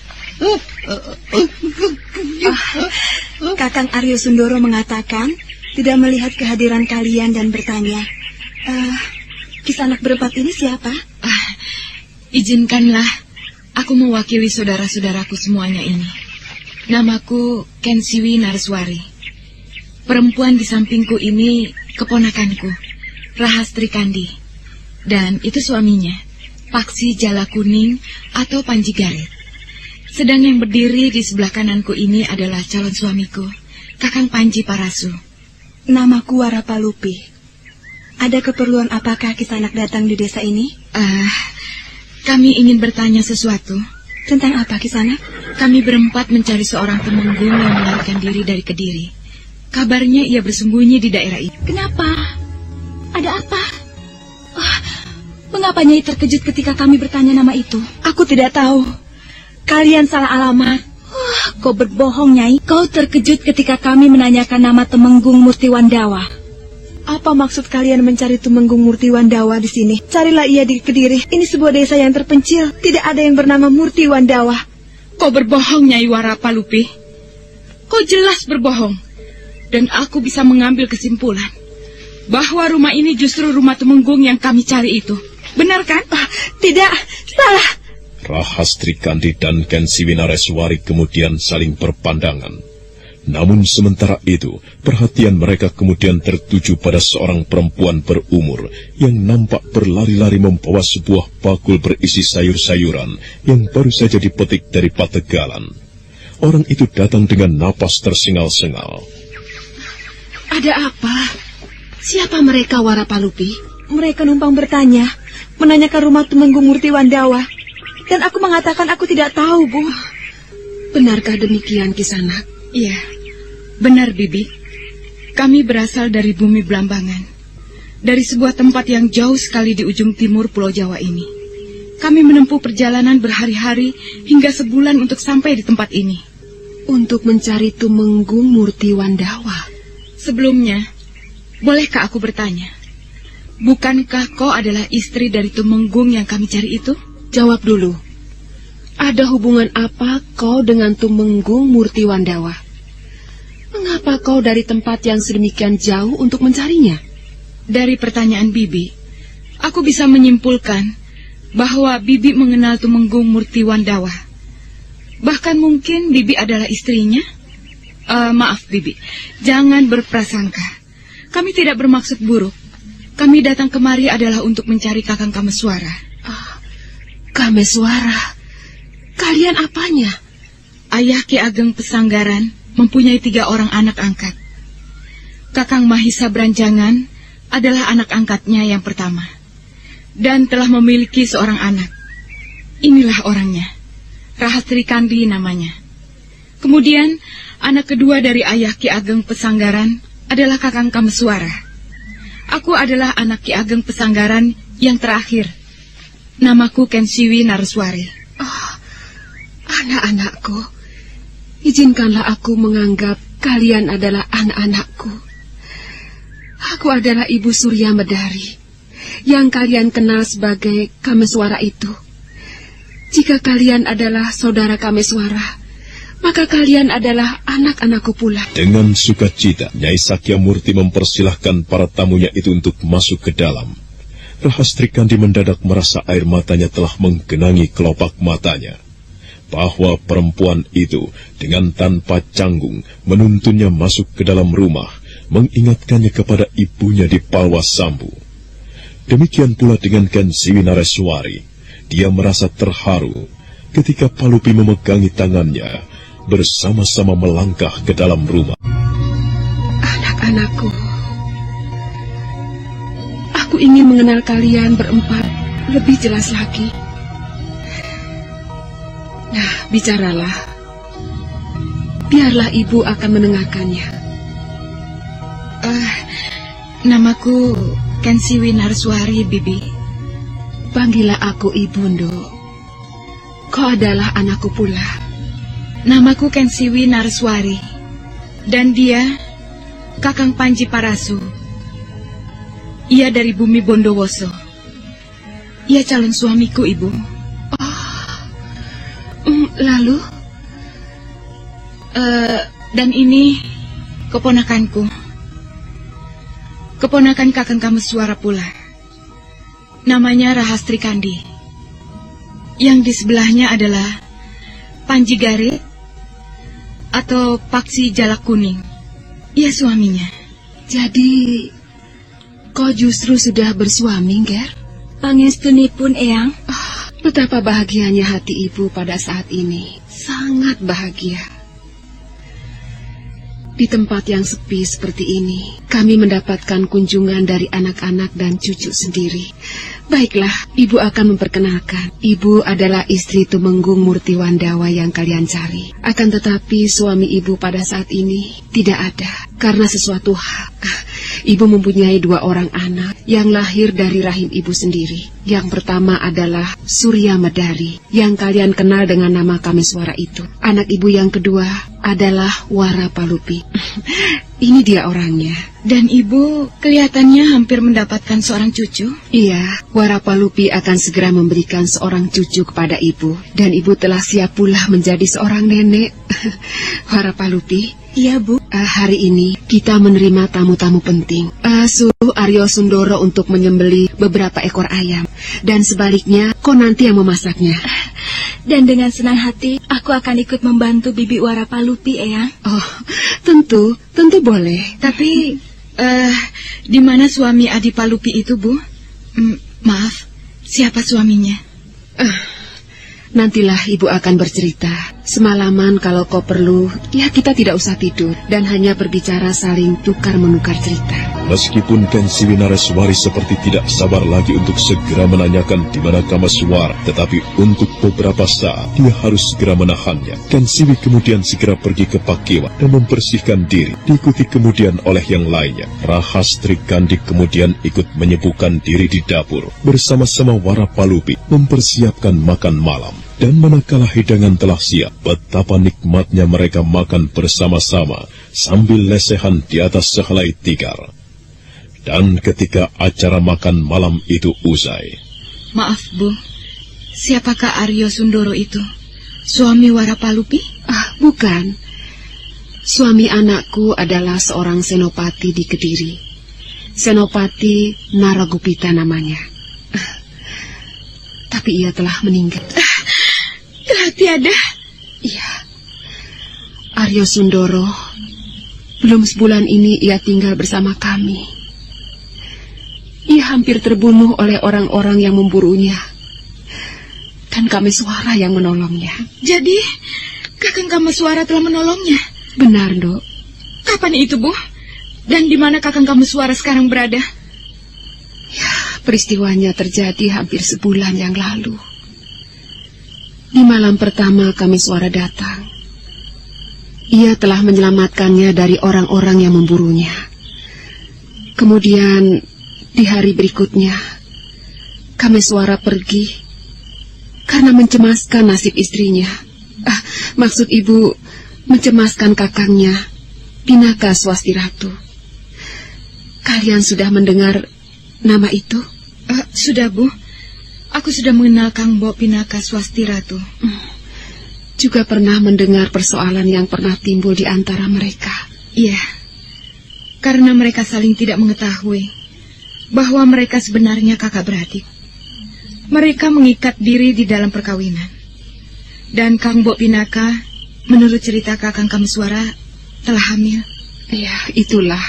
Kakang Aryo Sundoro mengatakan tidak melihat kehadiran kalian dan bertanya, Kisanak berempat ini siapa? Izinkanlah aku mewakili saudara-saudaraku semuanya ini. Namaku Ken Siwi Nareswari. Perempuan di sampingku ini keponakanku, Rahastri Kandi. Dan itu suaminya, Paksi Jala Kuning atau Panji Garit. Sedang yang berdiri di sebelah kananku ini adalah calon suamiku, Kakang Panji Parasu. Namaku Warapalupi. Ada keperluan apakah Kisanak datang di desa ini? Kami ingin bertanya sesuatu. Tentang apa, Kisanak? Kami berempat mencari seorang Temenggung yang melarikan diri dari Kediri. Kabarnya ia bersembunyi di daerah itu. Kenapa? Ada apa? Mengapa Nyai terkejut ketika kami bertanya nama itu? Aku tidak tahu. Kalian salah alamat. Kau berbohong, Nyai. Kau terkejut ketika kami menanyakan nama Temenggung Murti Wandawa. Apa maksud kalian mencari Temenggung Murti Wandawa di sini? Carilah ia di Kediri. Ini sebuah desa yang terpencil. Tidak ada yang bernama Murti Wandawa. Kau berbohong, Nyai Warapalupi. Kau jelas berbohong. Dan aku bisa mengambil kesimpulan bahwa rumah ini justru rumah Temenggung yang kami cari itu. Benar kan? Tidak, salah. Rahastri Kandi dan Ken Siwi Nareswari kemudian saling berpandangan. Namun sementara itu, perhatian mereka kemudian tertuju pada seorang perempuan berumur yang nampak berlari-lari membawa sebuah bakul berisi sayur-sayuran yang baru saja dipetik dari pategalan. Orang itu datang dengan napas tersengal-sengal. Ada apa? Siapa mereka, Warapalupi? Mereka numpang bertanya, menanyakan rumah Temenggung Murti Wandawa. Dan aku mengatakan aku tidak tahu, Bu. Benarkah demikian, Kisanak? Iya. Benar, Bibi. Kami berasal dari bumi Belambangan. Dari sebuah tempat yang jauh sekali di ujung timur Pulau Jawa ini. Kami menempuh perjalanan berhari-hari hingga sebulan untuk sampai di tempat ini. Untuk mencari Tumenggung Murti Wandawa. Sebelumnya, bolehkah aku bertanya? Bukankah kau adalah istri dari Tumenggung yang kami cari itu? Jawab dulu. Ada hubungan apa kau dengan Tumenggung Murti Wandawa? Mengapa kau dari tempat yang sedemikian jauh untuk mencarinya? Dari pertanyaan Bibi, aku bisa menyimpulkan bahwa Bibi mengenal Tumenggung Murti Wandawa. Bahkan mungkin Bibi adalah istrinya. Maaf Bibi, jangan berprasangka. Kami tidak bermaksud buruk. Kami datang kemari adalah untuk mencari Kakang Kameswara. Kameswara? Kalian apanya? Ayah Ki Ageng Pesanggaran mempunyai 3 orang anak angkat. Kakang Mahisa Branjangan adalah anak angkatnya yang pertama. Dan telah memiliki seorang anak. Inilah orangnya. Rahastri Kandi namanya. Kemudian, anak kedua dari ayah Ki Ageng Pesanggaran adalah Kakang Kameswara. Aku adalah anak Ki Ageng Pesanggaran yang terakhir. Namaku Kensiwi Nareswari. Anak-anakku. Izinkanlah aku menganggap kalian adalah anak-anakku. Aku adalah Ibu Surya Medari, yang kalian kenal sebagai Kameswara itu. Jika kalian adalah saudara Kameswara, maka kalian adalah anak-anakku pula. Dengan sukacita, Nyai Sakyamurti mempersilahkan para tamunya itu untuk masuk ke dalam. Rahastri Kandi mendadak merasa air matanya telah menggenangi kelopak matanya. Bahwa perempuan itu dengan tanpa canggung menuntunnya masuk ke dalam rumah, mengingatkannya kepada ibunya di Palwasambu. Demikian pula dengan Kensiwi Nareswari. Dia merasa terharu ketika Palupi memegangi tangannya, bersama-sama melangkah ke dalam rumah. Anak-anakku, aku ingin mengenal kalian berempat lebih jelas lagi. Nah, bicaralah. Biarlah ibu akan mendengarkannya. Namaku Kensiwi Nareswari, Bibi. Panggillah aku Ibu, Nduk. Kau adalah anakku pula. Namaku Kensiwi Nareswari. Dan dia Kakang Panji Parasu. Ia dari bumi Bondowoso. Ia calon suamiku, Ibu. Lalu? Dan ini keponakanku. Keponakan Kakang Kameswara pula. Namanya Rahastri Kandi. Yang di sebelahnya adalah Panji Garit atau Paksi Jalak Kuning. Ia suaminya. Jadi, kau justru sudah bersuami, Ger? Pangestunipun, Eyang. Betapa bahagianya hati ibu pada saat ini. Sangat bahagia. Di tempat yang sepi seperti ini, kami mendapatkan kunjungan dari anak-anak dan cucu sendiri. Baiklah, ibu akan memperkenalkan. Ibu adalah istri Tumenggung Murti Wandawa yang kalian cari. Akan tetapi suami ibu pada saat ini tidak ada. Karena sesuatu hal. Ibu mempunyai 2 orang anak yang lahir dari rahim ibu sendiri. Yang pertama adalah Surya Medari, yang kalian kenal dengan nama Kameswara itu. Anak ibu yang kedua adalah Wara Palupi. Ini dia orangnya. Dan ibu kelihatannya hampir mendapatkan seorang cucu. Iya, Wara Palupi akan segera memberikan seorang cucu kepada ibu. Dan ibu telah siap pula menjadi seorang nenek. Wara Palupi. Iya, Bu. Hari ini kita menerima tamu-tamu penting. Suruh Aryo Sundoro untuk menyembelih beberapa ekor ayam. Dan sebaliknya, kau nanti yang memasaknya. Dan dengan senang hati, aku akan ikut membantu Bibi Wara Palupi, Eyang. Oh, tentu boleh. Tapi, di mana suami Adi Palupi itu, Bu? Maaf, siapa suaminya? Nantilah ibu akan bercerita. Semalaman kalau kau perlu, ya kita tidak usah tidur dan hanya berbicara saling tukar-menukar cerita. Meskipun Kensiwi Nareswari seperti tidak sabar lagi untuk segera menanyakan di mana Kamaswara, tetapi untuk beberapa saat dia harus segera menahannya. Kensiwi kemudian segera pergi ke Pakewan dan membersihkan diri, diikuti kemudian oleh yang lainnya. Rahastri Kandi kemudian ikut menyibukkan diri di dapur bersama-sama Warapalupi mempersiapkan makan malam. Dan manakala hidangan telah siap, betapa nikmatnya mereka makan bersama-sama sambil lesehan di atas sehelai tikar. Dan ketika acara makan malam itu usai. Maaf, Bu. Siapakah Aryo Sundoro itu? Suami Warapalupi? Bukan. Suami anakku adalah seorang senopati di Kediri. Senopati Naragupita namanya. Tapi ia telah meninggal. Telah tiada? Iya. Aryo Sundoro, belum sebulan ini ia tinggal bersama kami. Ia hampir terbunuh oleh orang-orang yang memburunya. Dan Kamaswara yang menolongnya. Jadi, Kakang Kamaswara telah menolongnya? Benar, Dok. Kapan itu, Bu? Dan di mana Kakang Kamaswara sekarang berada? Ya, peristiwanya terjadi hampir sebulan yang lalu. Di malam pertama Kamaswara datang. Ia telah menyelamatkannya dari orang-orang yang memburunya. Kemudian di hari berikutnya Kamaswara pergi karena mencemaskan nasib istrinya. Maksud ibu, mencemaskan kakangnya, Pinaka Swastiratu. Kalian sudah mendengar nama itu? Sudah, Bu. Aku sudah mengenal Kang Mbok Pinaka Swastiratu. Juga pernah mendengar persoalan yang pernah timbul di antara mereka. Iya, karena mereka saling tidak mengetahui bahwa mereka sebenarnya kakak beradik. Mereka mengikat diri di dalam perkawinan. Dan Kang Mbok Pinaka, menurut cerita Kakang Kamaswara, telah hamil. Ya, itulah.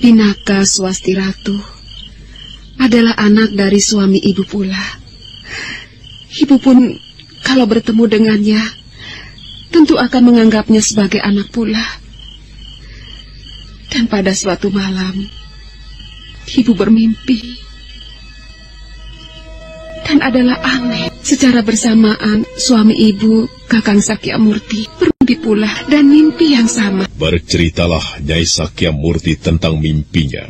Pinaka Swastiratu adalah anak dari suami ibu pula. Ibu pun kalau bertemu dengannya tentu akan menganggapnya sebagai anak pula. Dan pada suatu malam ibu bermimpi. Dan adalah aneh, secara bersamaan suami ibu, Kakang Sakyamurti, bermimpi pula dan mimpi yang sama. Berceritalah Nyai Sakyamurti tentang mimpinya.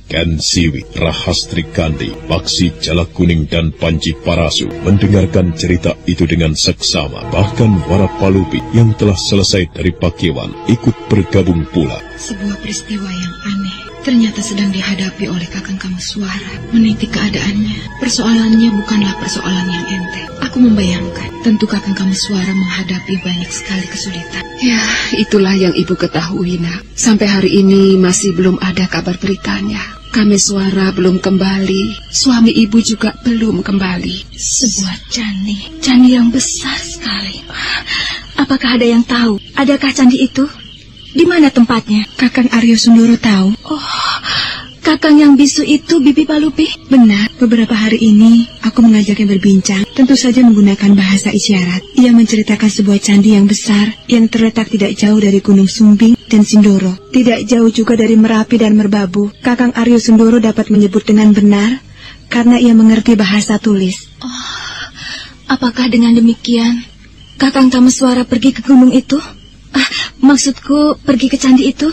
Kensiwi, Rahastri Kandi, Paksi Jala Kuning, dan Panji Parasu mendengarkan cerita itu dengan seksama. Bahkan Warapalupi yang telah selesai dari Pakewan ikut bergabung pula. Sebuah peristiwa yang aneh ternyata sedang dihadapi oleh Kakang Kamaswara. Meniti keadaannya, persoalannya bukanlah persoalan yang enteng. Aku membayangkan, tentu Kakang Kamaswara menghadapi banyak sekali kesulitan. Ya, itulah yang ibu ketahui, Nak. Sampai hari ini masih belum ada kabar beritanya. Kamaswara belum kembali, suami ibu juga belum kembali. Sebuah candi yang besar sekali. Apakah ada yang tahu? Adakah candi itu? Di mana tempatnya? Kakang Aryo Sundoro tahu. Oh, Kakang yang bisu itu Bibi Palupi? Benar, beberapa hari ini aku mengajaknya berbincang, tentu saja menggunakan bahasa isyarat. Ia menceritakan sebuah candi yang besar yang terletak tidak jauh dari Gunung Sumbing dan Sindoro. Tidak jauh juga dari Merapi dan Merbabu. Kakang Aryo Sundoro dapat menyebut dengan benar karena ia mengerti bahasa tulis. Oh, apakah dengan demikian Kakang Kamaswara pergi ke gunung itu? Maksudku pergi ke candi itu?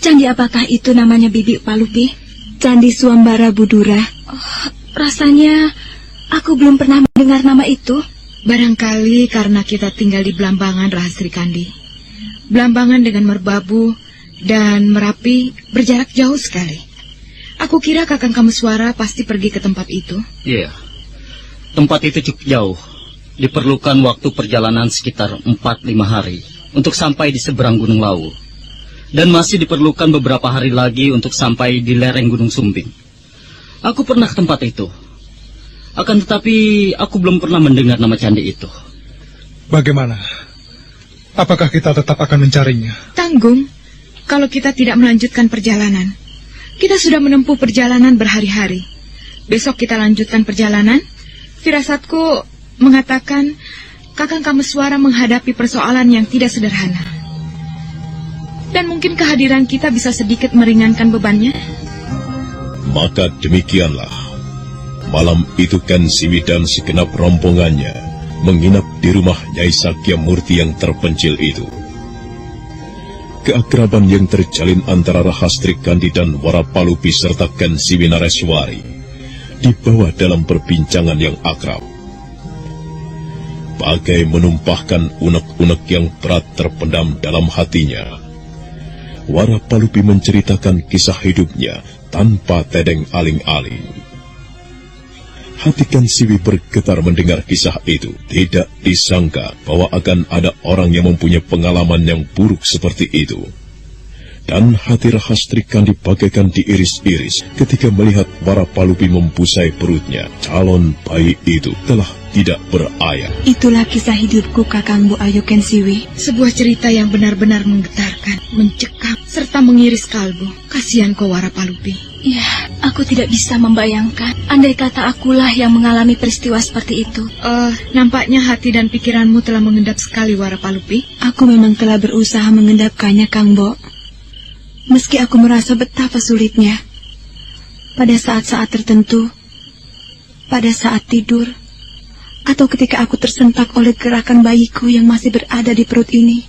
Candi apakah itu namanya Bibi Palupi? Candi Swambara Budura. Oh, rasanya aku belum pernah mendengar nama itu. Barangkali karena kita tinggal di Blambangan, Rahastri Kandi. Blambangan dengan Merbabu dan Merapi berjarak jauh sekali. Aku kira Kakang Kamaswara pasti pergi ke tempat itu. Iya, tempat itu cukup jauh. Diperlukan waktu perjalanan sekitar 4-5 hari untuk sampai di seberang Gunung Lawu. Dan masih diperlukan beberapa hari lagi untuk sampai di lereng Gunung Sumbing. Aku pernah ke tempat itu. Akan tetapi aku belum pernah mendengar nama candi itu. Bagaimana? Apakah kita tetap akan mencarinya? Tanggung, kalau kita tidak melanjutkan perjalanan. Kita sudah menempuh perjalanan berhari-hari. Besok kita lanjutkan perjalanan. Firasatku mengatakan Kakang Kameswara menghadapi persoalan yang tidak sederhana. Dan mungkin kehadiran kita bisa sedikit meringankan bebannya. Maka demikianlah. Malam itu Kensiwi dan segenap rombongannya menginap di rumah Nyai Sakyamurti yang terpencil itu. Keakraban yang terjalin antara Rahastri Kandi dan Warapalupi serta Kensiwi Nareswari dibawa dalam perbincangan yang akrab. Bagai menumpahkan unek-unek yang berat terpendam dalam hatinya, Warapalupi menceritakan kisah hidupnya tanpa tedeng aling-aling. Hati Kensiwi bergetar mendengar kisah itu. Tidak disangka bahwa akan ada orang yang mempunyai pengalaman yang buruk seperti itu. Dan hati Rahastri Kandi bagaikan diiris-iris ketika melihat Warapalupi membusai perutnya. Calon bayi itu telah tidak berayah. Itulah kisah hidupku, Kakang Bu Ayu Kensiwi. Sebuah cerita yang benar-benar menggetarkan, mencekam, serta mengiris kalbu. Kasihan kau Warapalupi. Ya, aku tidak bisa membayangkan. Andai kata akulah yang mengalami peristiwa seperti itu. Nampaknya hati dan pikiranmu telah mengendap sekali, Warapalupi. Aku memang telah berusaha mengendapkannya, Kang Bo. Meski aku merasa betapa sulitnya. Pada saat-saat tertentu, pada saat tidur, atau ketika aku tersentak oleh gerakan bayiku yang masih berada di perut ini,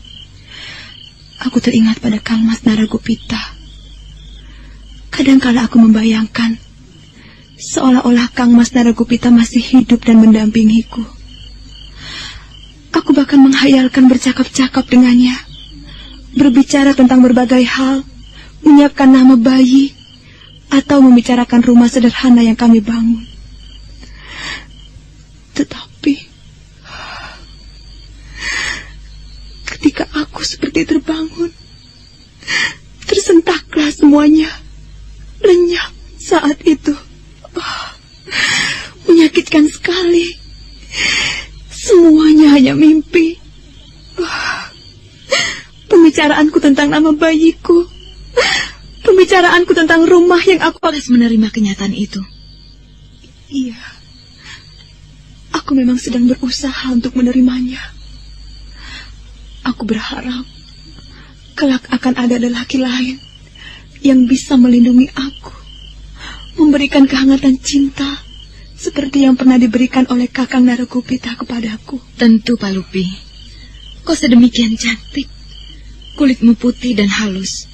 aku teringat pada Kang Mas Naragupita. Kadangkala aku membayangkan, seolah-olah Kang Mas Naragupita masih hidup dan mendampingiku. Aku bahkan menghayalkan bercakap-cakap dengannya, berbicara tentang berbagai hal, menyiapkan nama bayi, atau membicarakan rumah sederhana yang kami bangun. Tetapi ketika aku seperti terbangun, tersentaklah semuanya, lenyap saat itu. Menyakitkan sekali. Semuanya hanya mimpi. Pembicaraanku tentang nama bayiku, pembicaraanku tentang rumah yang aku harus menerima kenyataan itu. Iya, aku memang sedang berusaha untuk menerimanya. Aku berharap kelak akan ada lelaki lain yang bisa melindungi aku, memberikan kehangatan cinta seperti yang pernah diberikan oleh Kakang Naragupita kepadaku. Tentu, Palupi. Kau sedemikian cantik, kulitmu putih dan halus.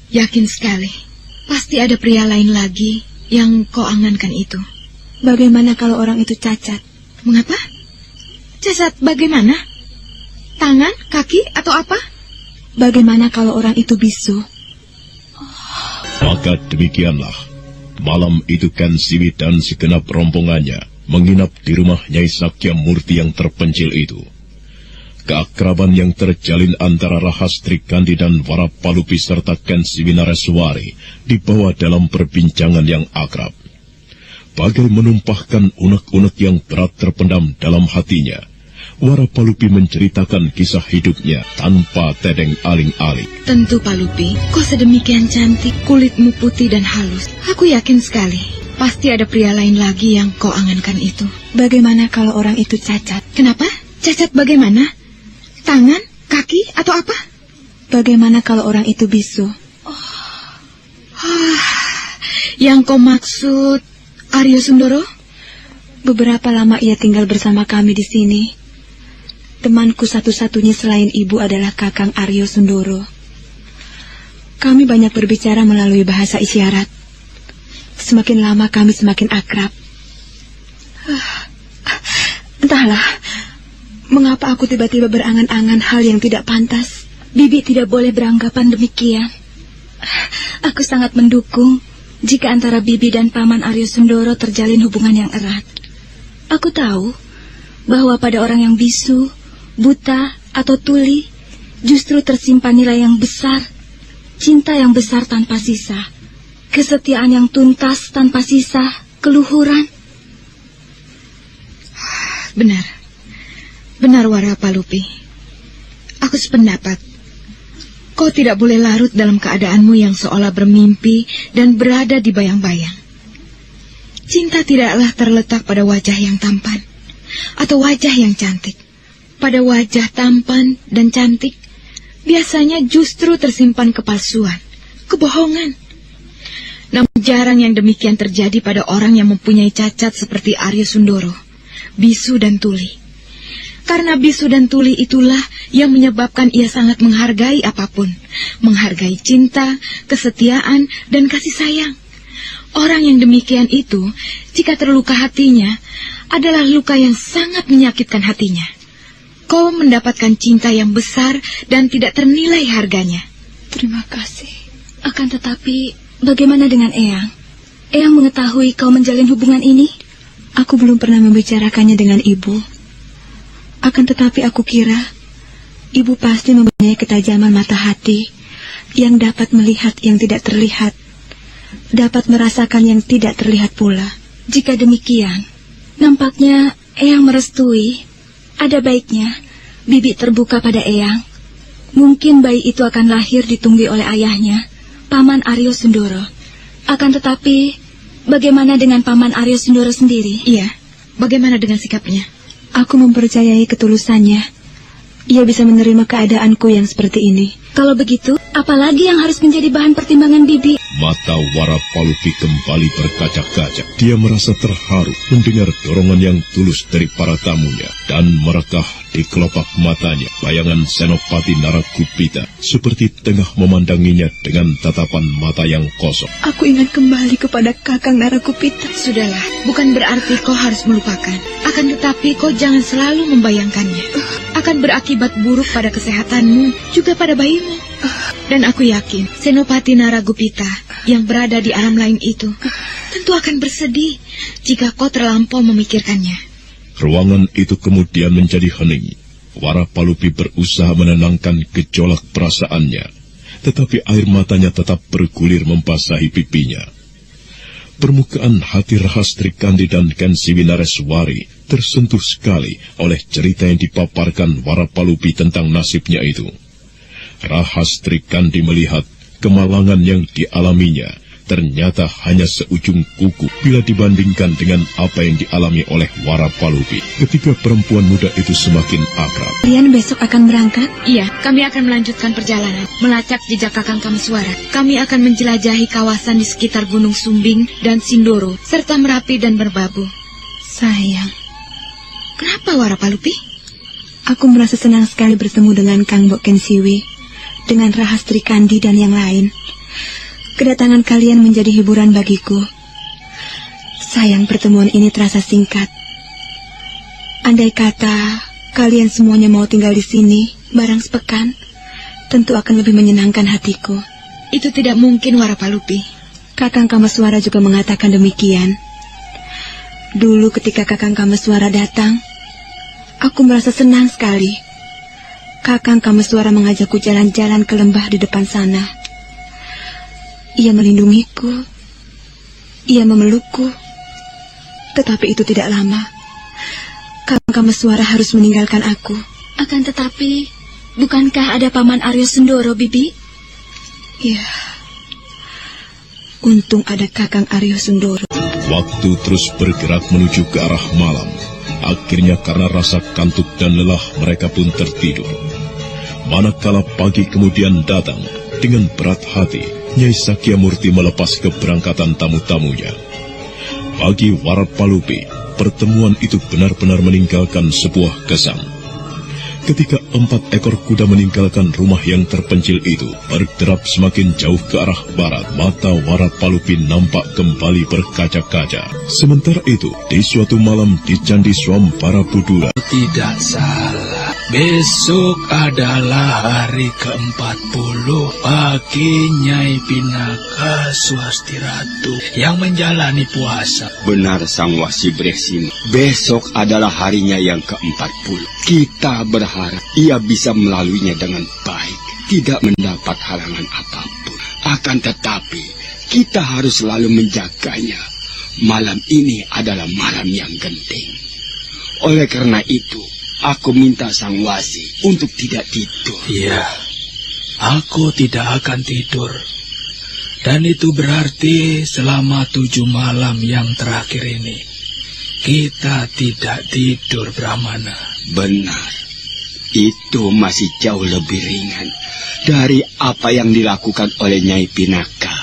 Yakin sekali, pasti ada pria lain lagi yang kau angankan itu. Bagaimana kalau orang itu cacat? Mengapa? Cacat bagaimana? Tangan, kaki, atau apa? Bagaimana kalau orang itu bisu? Maka demikianlah, malam itu Kensiwi dan segenap rombongannya menginap di rumah Nyai Sakyamurti yang terpencil itu. Keakraban yang terjalin antara Rahastri Kandi dan Warapalupi serta Kensiwi Nareswari dibawa dalam perbincangan yang akrab. Bagai menumpahkan unek-unek yang berat terpendam dalam hatinya, Warapalupi menceritakan kisah hidupnya tanpa tedeng aling-aling. Tentu, Palupi, kau sedemikian cantik, kulitmu putih dan halus. Aku yakin sekali, pasti ada pria lain lagi yang kau angankan itu. Bagaimana kalau orang itu cacat? Kenapa? Cacat bagaimana? Tangan, kaki, atau apa? Bagaimana kalau orang itu bisu? Yang kau maksud Aryo Sundoro? Beberapa lama ia tinggal bersama kami di sini. Temanku satu-satunya selain ibu adalah Kakang Aryo Sundoro. Kami banyak berbicara melalui bahasa isyarat. Semakin lama kami semakin akrab. Entahlah, mengapa aku tiba-tiba berangan-angan hal yang tidak pantas. Bibi tidak boleh beranggapan demikian. Aku sangat mendukung jika antara Bibi dan Paman Aryo Sundoro terjalin hubungan yang erat. Aku tahu bahwa pada orang yang bisu, buta, atau tuli justru tersimpan nilai yang besar, cinta yang besar tanpa sisa, kesetiaan yang tuntas tanpa sisa, keluhuran. Benar. Benar, Warapalupi. Aku sependapat. Kau tidak boleh larut dalam keadaanmu yang seolah bermimpi dan berada di bayang-bayang. Cinta tidaklah terletak pada wajah yang tampan, atau wajah yang cantik. Pada wajah tampan dan cantik, biasanya justru tersimpan kepalsuan, kebohongan. Namun jarang yang demikian terjadi pada orang yang mempunyai cacat seperti Aryo Sundoro, Bisu dan Tuli. Karena Bisu dan Tuli itulah yang menyebabkan ia sangat menghargai apapun, menghargai cinta, kesetiaan, dan kasih sayang. Orang yang demikian itu, jika terluka hatinya, adalah luka yang sangat menyakitkan hatinya. Kau mendapatkan cinta yang besar dan tidak ternilai harganya. Terima kasih. Akan tetapi, bagaimana dengan Eyang? Eyang mengetahui kau menjalin hubungan ini? Aku belum pernah membicarakannya dengan ibu. Akan tetapi aku kira, ibu pasti mempunyai ketajaman mata hati yang dapat melihat yang tidak terlihat, dapat merasakan yang tidak terlihat pula. Jika demikian, nampaknya Eyang merestui. Ada baiknya Bibi terbuka pada Eyang. Mungkin bayi itu akan lahir ditunggui oleh ayahnya, Paman Aryo Sundoro. Akan tetapi, bagaimana dengan Paman Aryo Sundoro sendiri? Iya, bagaimana dengan sikapnya? Aku mempercayai ketulusannya. Ia bisa menerima keadaanku yang seperti ini. Kalau begitu, apalagi yang harus menjadi bahan pertimbangan Bibi? Mata Warapalupi kembali berkaca-kaca. Dia merasa terharu mendengar dorongan yang tulus dari para tamunya. Dan merekah di kelopak matanya bayangan Senopati Naragupita seperti tengah memandanginya dengan tatapan mata yang kosong. Aku ingin kembali kepada Kakang Naragupita. Sudahlah, bukan berarti kau harus melupakan. Akan tetapi kau jangan selalu membayangkannya. Akan berakibat buruk pada kesehatanmu, juga pada bayimu. Dan aku yakin Senopati Naragupita yang berada di alam lain itu tentu akan bersedih jika kau terlampau memikirkannya. Ruangan itu kemudian menjadi hening. Warapalupi berusaha menenangkan gejolak perasaannya, tetapi air matanya tetap bergulir membasahi pipinya. Permukaan hati Rahastri Kandi dan Kensiwi Nareswari tersentuh sekali oleh cerita yang dipaparkan Warapalupi tentang nasibnya itu. Rahastri Kandi melihat kemalangan yang dialaminya ternyata hanya seujung kuku bila dibandingkan dengan apa yang dialami oleh Warapalupi ketika perempuan muda itu semakin akrab. Kalian besok akan berangkat? Iya, kami akan melanjutkan perjalanan, melacak jejak Kakang Kameswara. Kami akan menjelajahi kawasan di sekitar Gunung Sumbing dan Sindoro, serta Merapi dan Merbabu. Sayang. Kenapa Warapalupi? Aku merasa senang sekali bertemu dengan Kang Mbok Kensiwi, dengan Rahastri Kandi dan yang lain. Kedatangan kalian menjadi hiburan bagiku. Sayang pertemuan ini terasa singkat. Andai kata kalian semuanya mau tinggal di sini barang sepekan, tentu akan lebih menyenangkan hatiku. Itu tidak mungkin, Warapalupi. Kakang Kameswara juga mengatakan demikian. Dulu ketika Kakang Kameswara datang, aku merasa senang sekali. Kakang Kameswara mengajakku jalan-jalan ke lembah di depan sana. Ia melindungiku, ia memelukku, tetapi itu tidak lama. Kakang Kameswara harus meninggalkan aku. Akan tetapi, bukankah ada Paman Aryo Sundoro, Bibi? Ya, untung ada Kakang Aryo Sundoro. Waktu terus bergerak menuju ke arah malam. Akhirnya karena rasa kantuk dan lelah mereka pun tertidur. Manakala pagi kemudian datang, dengan berat hati Nyai Sakyamurti melepas keberangkatan tamu-tamunya. Bagi Warapalupi, pertemuan itu benar-benar meninggalkan sebuah kesan. Ketika 4 ekor kuda meninggalkan rumah yang terpencil itu, berderap semakin jauh ke arah barat, mata Warapalupi nampak kembali berkaca-kaca. Sementara itu, di suatu malam di Candi Swampara Budura. Tidak salah, besok adalah hari ke-40 bagi Nyai Pinaka Swasti Ratu yang menjalani puasa. Benar Sang Wasi Bresima, besok adalah harinya yang ke-40. Kita berharap ia bisa melaluinya dengan baik, tidak mendapat halangan apapun. Akan tetapi, kita harus selalu menjaganya. Malam ini adalah malam yang genting. Oleh karena itu, aku minta Sang Wasi untuk tidak tidur. Iya, aku tidak akan tidur. Dan itu berarti selama 7 malam yang terakhir ini, kita tidak tidur, Brahmana. Benar. Itu masih jauh lebih ringan dari apa yang dilakukan oleh Nyai Pinaka.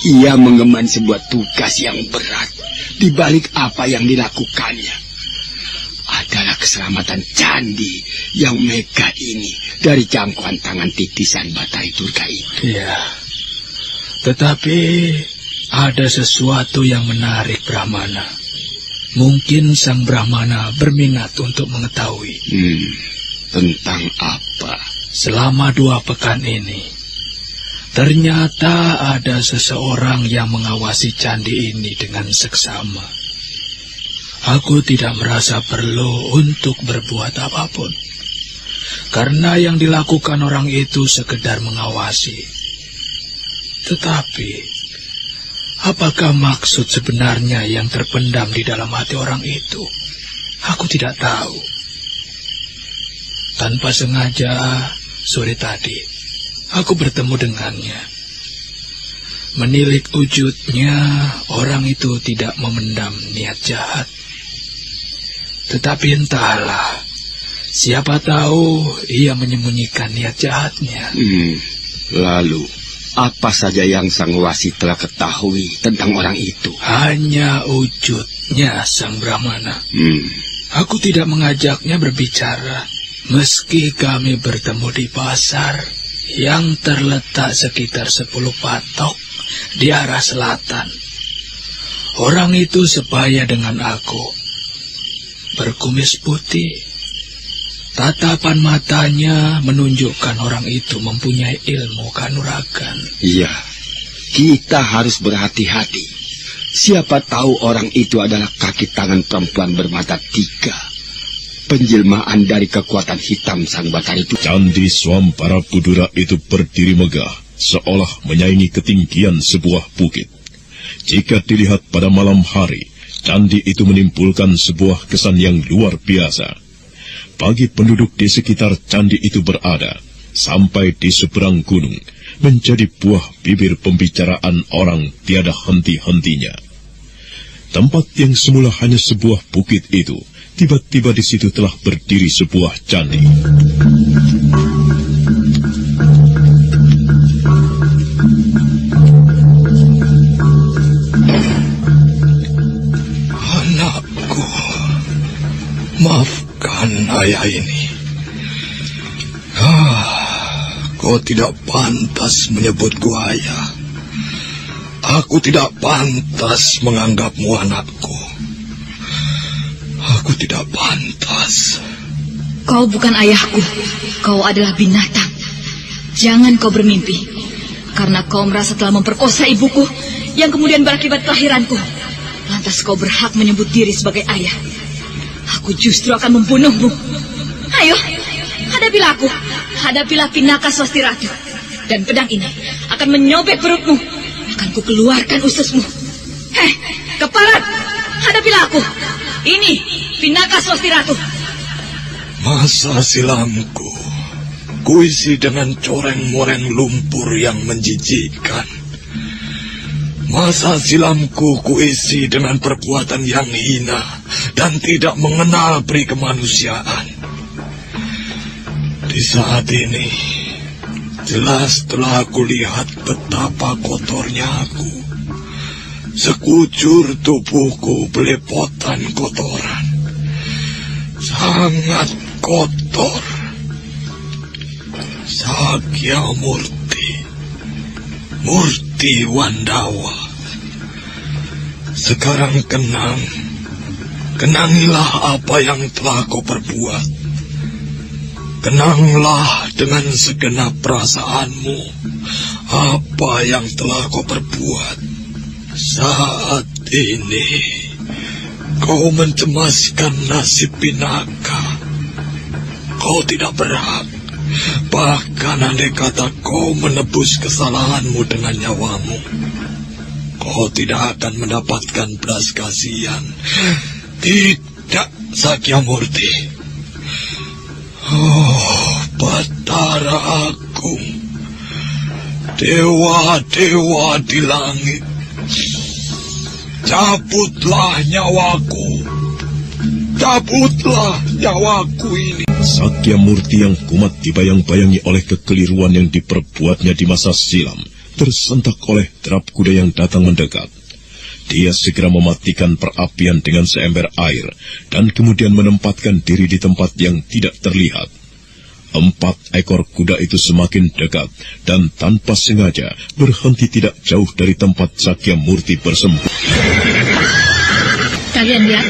Ia mengemban sebuah tugas yang berat. Di balik apa yang dilakukannya adalah keselamatan candi yang megah ini dari jangkauan tangan titisan Bathari Durga itu. Iya. Tetapi ada sesuatu yang menarik, Brahmana. Mungkin sang Brahmana berminat untuk mengetahui. Tentang apa? Selama 2 pekan ini, ternyata ada seseorang yang mengawasi candi ini dengan seksama. Aku tidak merasa perlu untuk berbuat apapun, karena yang dilakukan orang itu sekedar mengawasi. Tetapi, apakah maksud sebenarnya yang terpendam di dalam hati orang itu? Aku tidak tahu. Tanpa sengaja, sore tadi, aku bertemu dengannya. Menilik wujudnya, orang itu tidak memendam niat jahat. Tetapi entahlah, siapa tahu ia menyembunyikan niat jahatnya. Lalu, apa saja yang sang wasit telah ketahui tentang orang itu? Hanya wujudnya, sang Brahmana. Aku tidak mengajaknya berbicara. Meski kami bertemu di pasar yang terletak sekitar 10 patok di arah selatan. Orang itu sebaya dengan aku. Berkumis putih. Tatapan matanya menunjukkan orang itu mempunyai ilmu kanuragan. Iya, kita harus berhati-hati. Siapa tahu orang itu adalah kaki tangan perempuan bermata 3. Penjelmaan dari kekuatan hitam sang Bathari itu. Candi Swampara Budura itu berdiri megah, seolah menyaingi ketinggian sebuah bukit. Jika dilihat pada malam hari, candi itu menimbulkan sebuah kesan yang luar biasa. Bagi penduduk di sekitar candi itu berada, sampai di seberang gunung, menjadi buah bibir pembicaraan orang tiada henti-hentinya. Tempat yang semula hanya sebuah bukit itu, tiba-tiba di situ telah berdiri sebuah candi. Anakku, maafkan ayah ini. Kau tidak pantas menyebutku ayah. Aku tidak pantas menganggapmu anakku. Aku tidak pantas. Kau bukan ayahku. Kau adalah binatang. Jangan kau bermimpi. Karena kau merasa telah memperkosa ibuku yang kemudian berakibat kelahiranku. Lantas kau berhak menyebut diri sebagai ayah. Aku justru akan membunuhmu. Ayo, hadapilah aku. Hadapilah Pinaka Swasti Ratu. Dan pedang ini akan menyobek perutmu. Akan kukeluarkan ususmu. Hei, keparat, hadapilah aku. Ini Pinaka Swasti Ratu. Masa silamku kuisi dengan coreng-moreng lumpur yang menjijikkan. Masa silamku kuisi dengan perbuatan yang hina dan tidak mengenal peri kemanusiaan. Di saat ini, jelas telah aku lihat betapa kotornya aku. Sekujur tubuhku belepotan kotoran. Sangat kotor. Sakya Murti, Murti Wandawa. Sekarang kenangilah apa yang telah kau perbuat. Kenanglah dengan segenap perasaanmu apa yang telah kau perbuat. Saat ini kau mencemaskan nasib Pinaka. Kau tidak berhak. Bahkan andai kata kau menebus kesalahanmu dengan nyawamu, kau tidak akan mendapatkan belas kasihan. Tidak, Sakya Murti. Oh, Bathara Agung, dewa-dewa di langit, Cabutlah nyawaku. Cabutlah nyawaku ini. Sakya Murti yang kumat dibayang-bayangi oleh kekeliruan yang diperbuatnya di masa silam, tersentak oleh derap kuda yang datang mendekat. Dia segera mematikan perapian dengan seember air dan kemudian menempatkan diri di tempat yang tidak terlihat. 4 ekor kuda itu semakin dekat dan tanpa sengaja berhenti tidak jauh dari tempat Sakya Murti bersembunyi. Kalian lihat,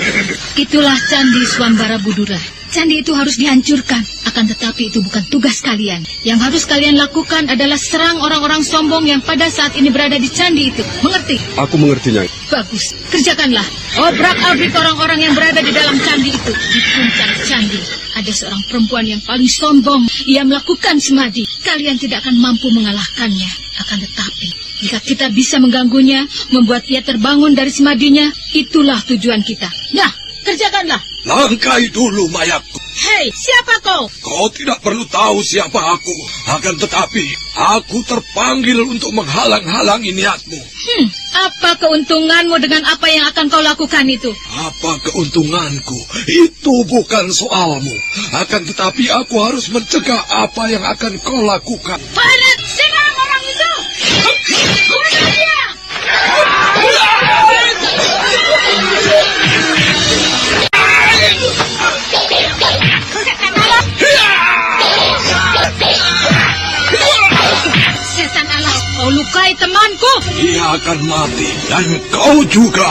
itulah Candi Swambara Budura. Candi itu harus dihancurkan, akan tetapi itu bukan tugas kalian. Yang harus kalian lakukan adalah serang orang-orang sombong yang pada saat ini berada di candi itu. Mengerti? Aku mengerti, Nyai. Bagus, kerjakanlah. Obrak-abrik orang-orang yang berada di dalam candi itu. Di puncak candi ada seorang perempuan yang paling sombong. Ia melakukan semadi. Kalian tidak akan mampu mengalahkannya. Akan tetapi, jika kita bisa mengganggunya, membuat ia terbangun dari semadinya, itulah tujuan kita. Nah, kerjakanlah. Langkai dulu mayatku. Hei, siapa kau? Kau tidak perlu tahu siapa aku. Akan tetapi, aku terpanggil untuk menghalang-halangi niatmu. Apa keuntunganmu dengan apa yang akan kau lakukan itu? Apa keuntunganku? Itu bukan soalmu. Akan tetapi aku harus mencegah apa yang akan kau lakukan. Palet, serang orang itu! Bunuh dia! Setan alas, kau lukai temanku. Dia akan mati dan kau juga.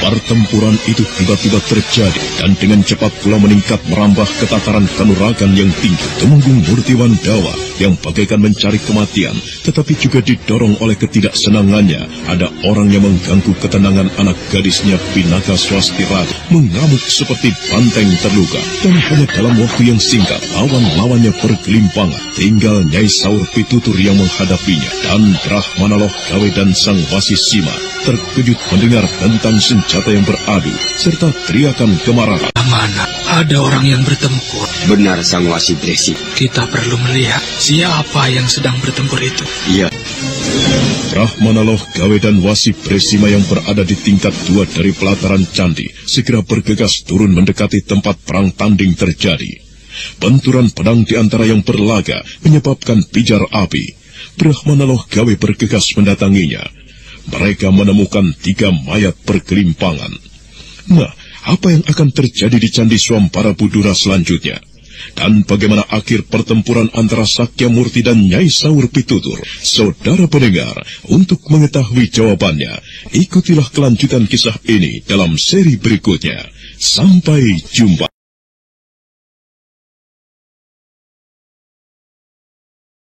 Pertempuran itu tiba-tiba terjadi dan dengan cepat pula meningkat merambah ke tataran kanuragan yang tinggi. Tumenggung Murti Wandawa yang bagaikan mencari kematian, tetapi juga didorong oleh ketidaksenangannya. Ada orang yang mengganggu ketenangan anak gadisnya Pinaka Swastirata, mengamuk seperti banteng terluka. Dan hanya dalam waktu yang singkat, lawan-lawannya bergelimpangan. Tinggal Nyai Saur Pitutur yang menghadapinya. Dan Brahmana Loh Gawe dan Sang Wasi Sima terkejut mendengar tentang senjata yang beradu, serta teriakan kemarahan. Mana ada orang yang bertempur? Benar, Sang Wasi Bresi. Kita perlu melihat siapa yang sedang bertempur itu. Iya. Brahmana Loh Gawe dan Wasi Bresima yang berada di tingkat 2 dari pelataran candi segera bergegas turun mendekati tempat perang tanding terjadi. Benturan pedang di antara yang berlaga menyebabkan pijar api. Brahmana Loh Gawe bergegas mendatanginya. Mereka menemukan 3 mayat bergelimpangan. Nah, apa yang akan terjadi di Candi Swambara Budura selanjutnya? Dan bagaimana akhir pertempuran antara Sakya Murti dan Nyai Saur Pitutur? Saudara pendengar, untuk mengetahui jawabannya, ikutilah kelanjutan kisah ini dalam seri berikutnya. Sampai jumpa.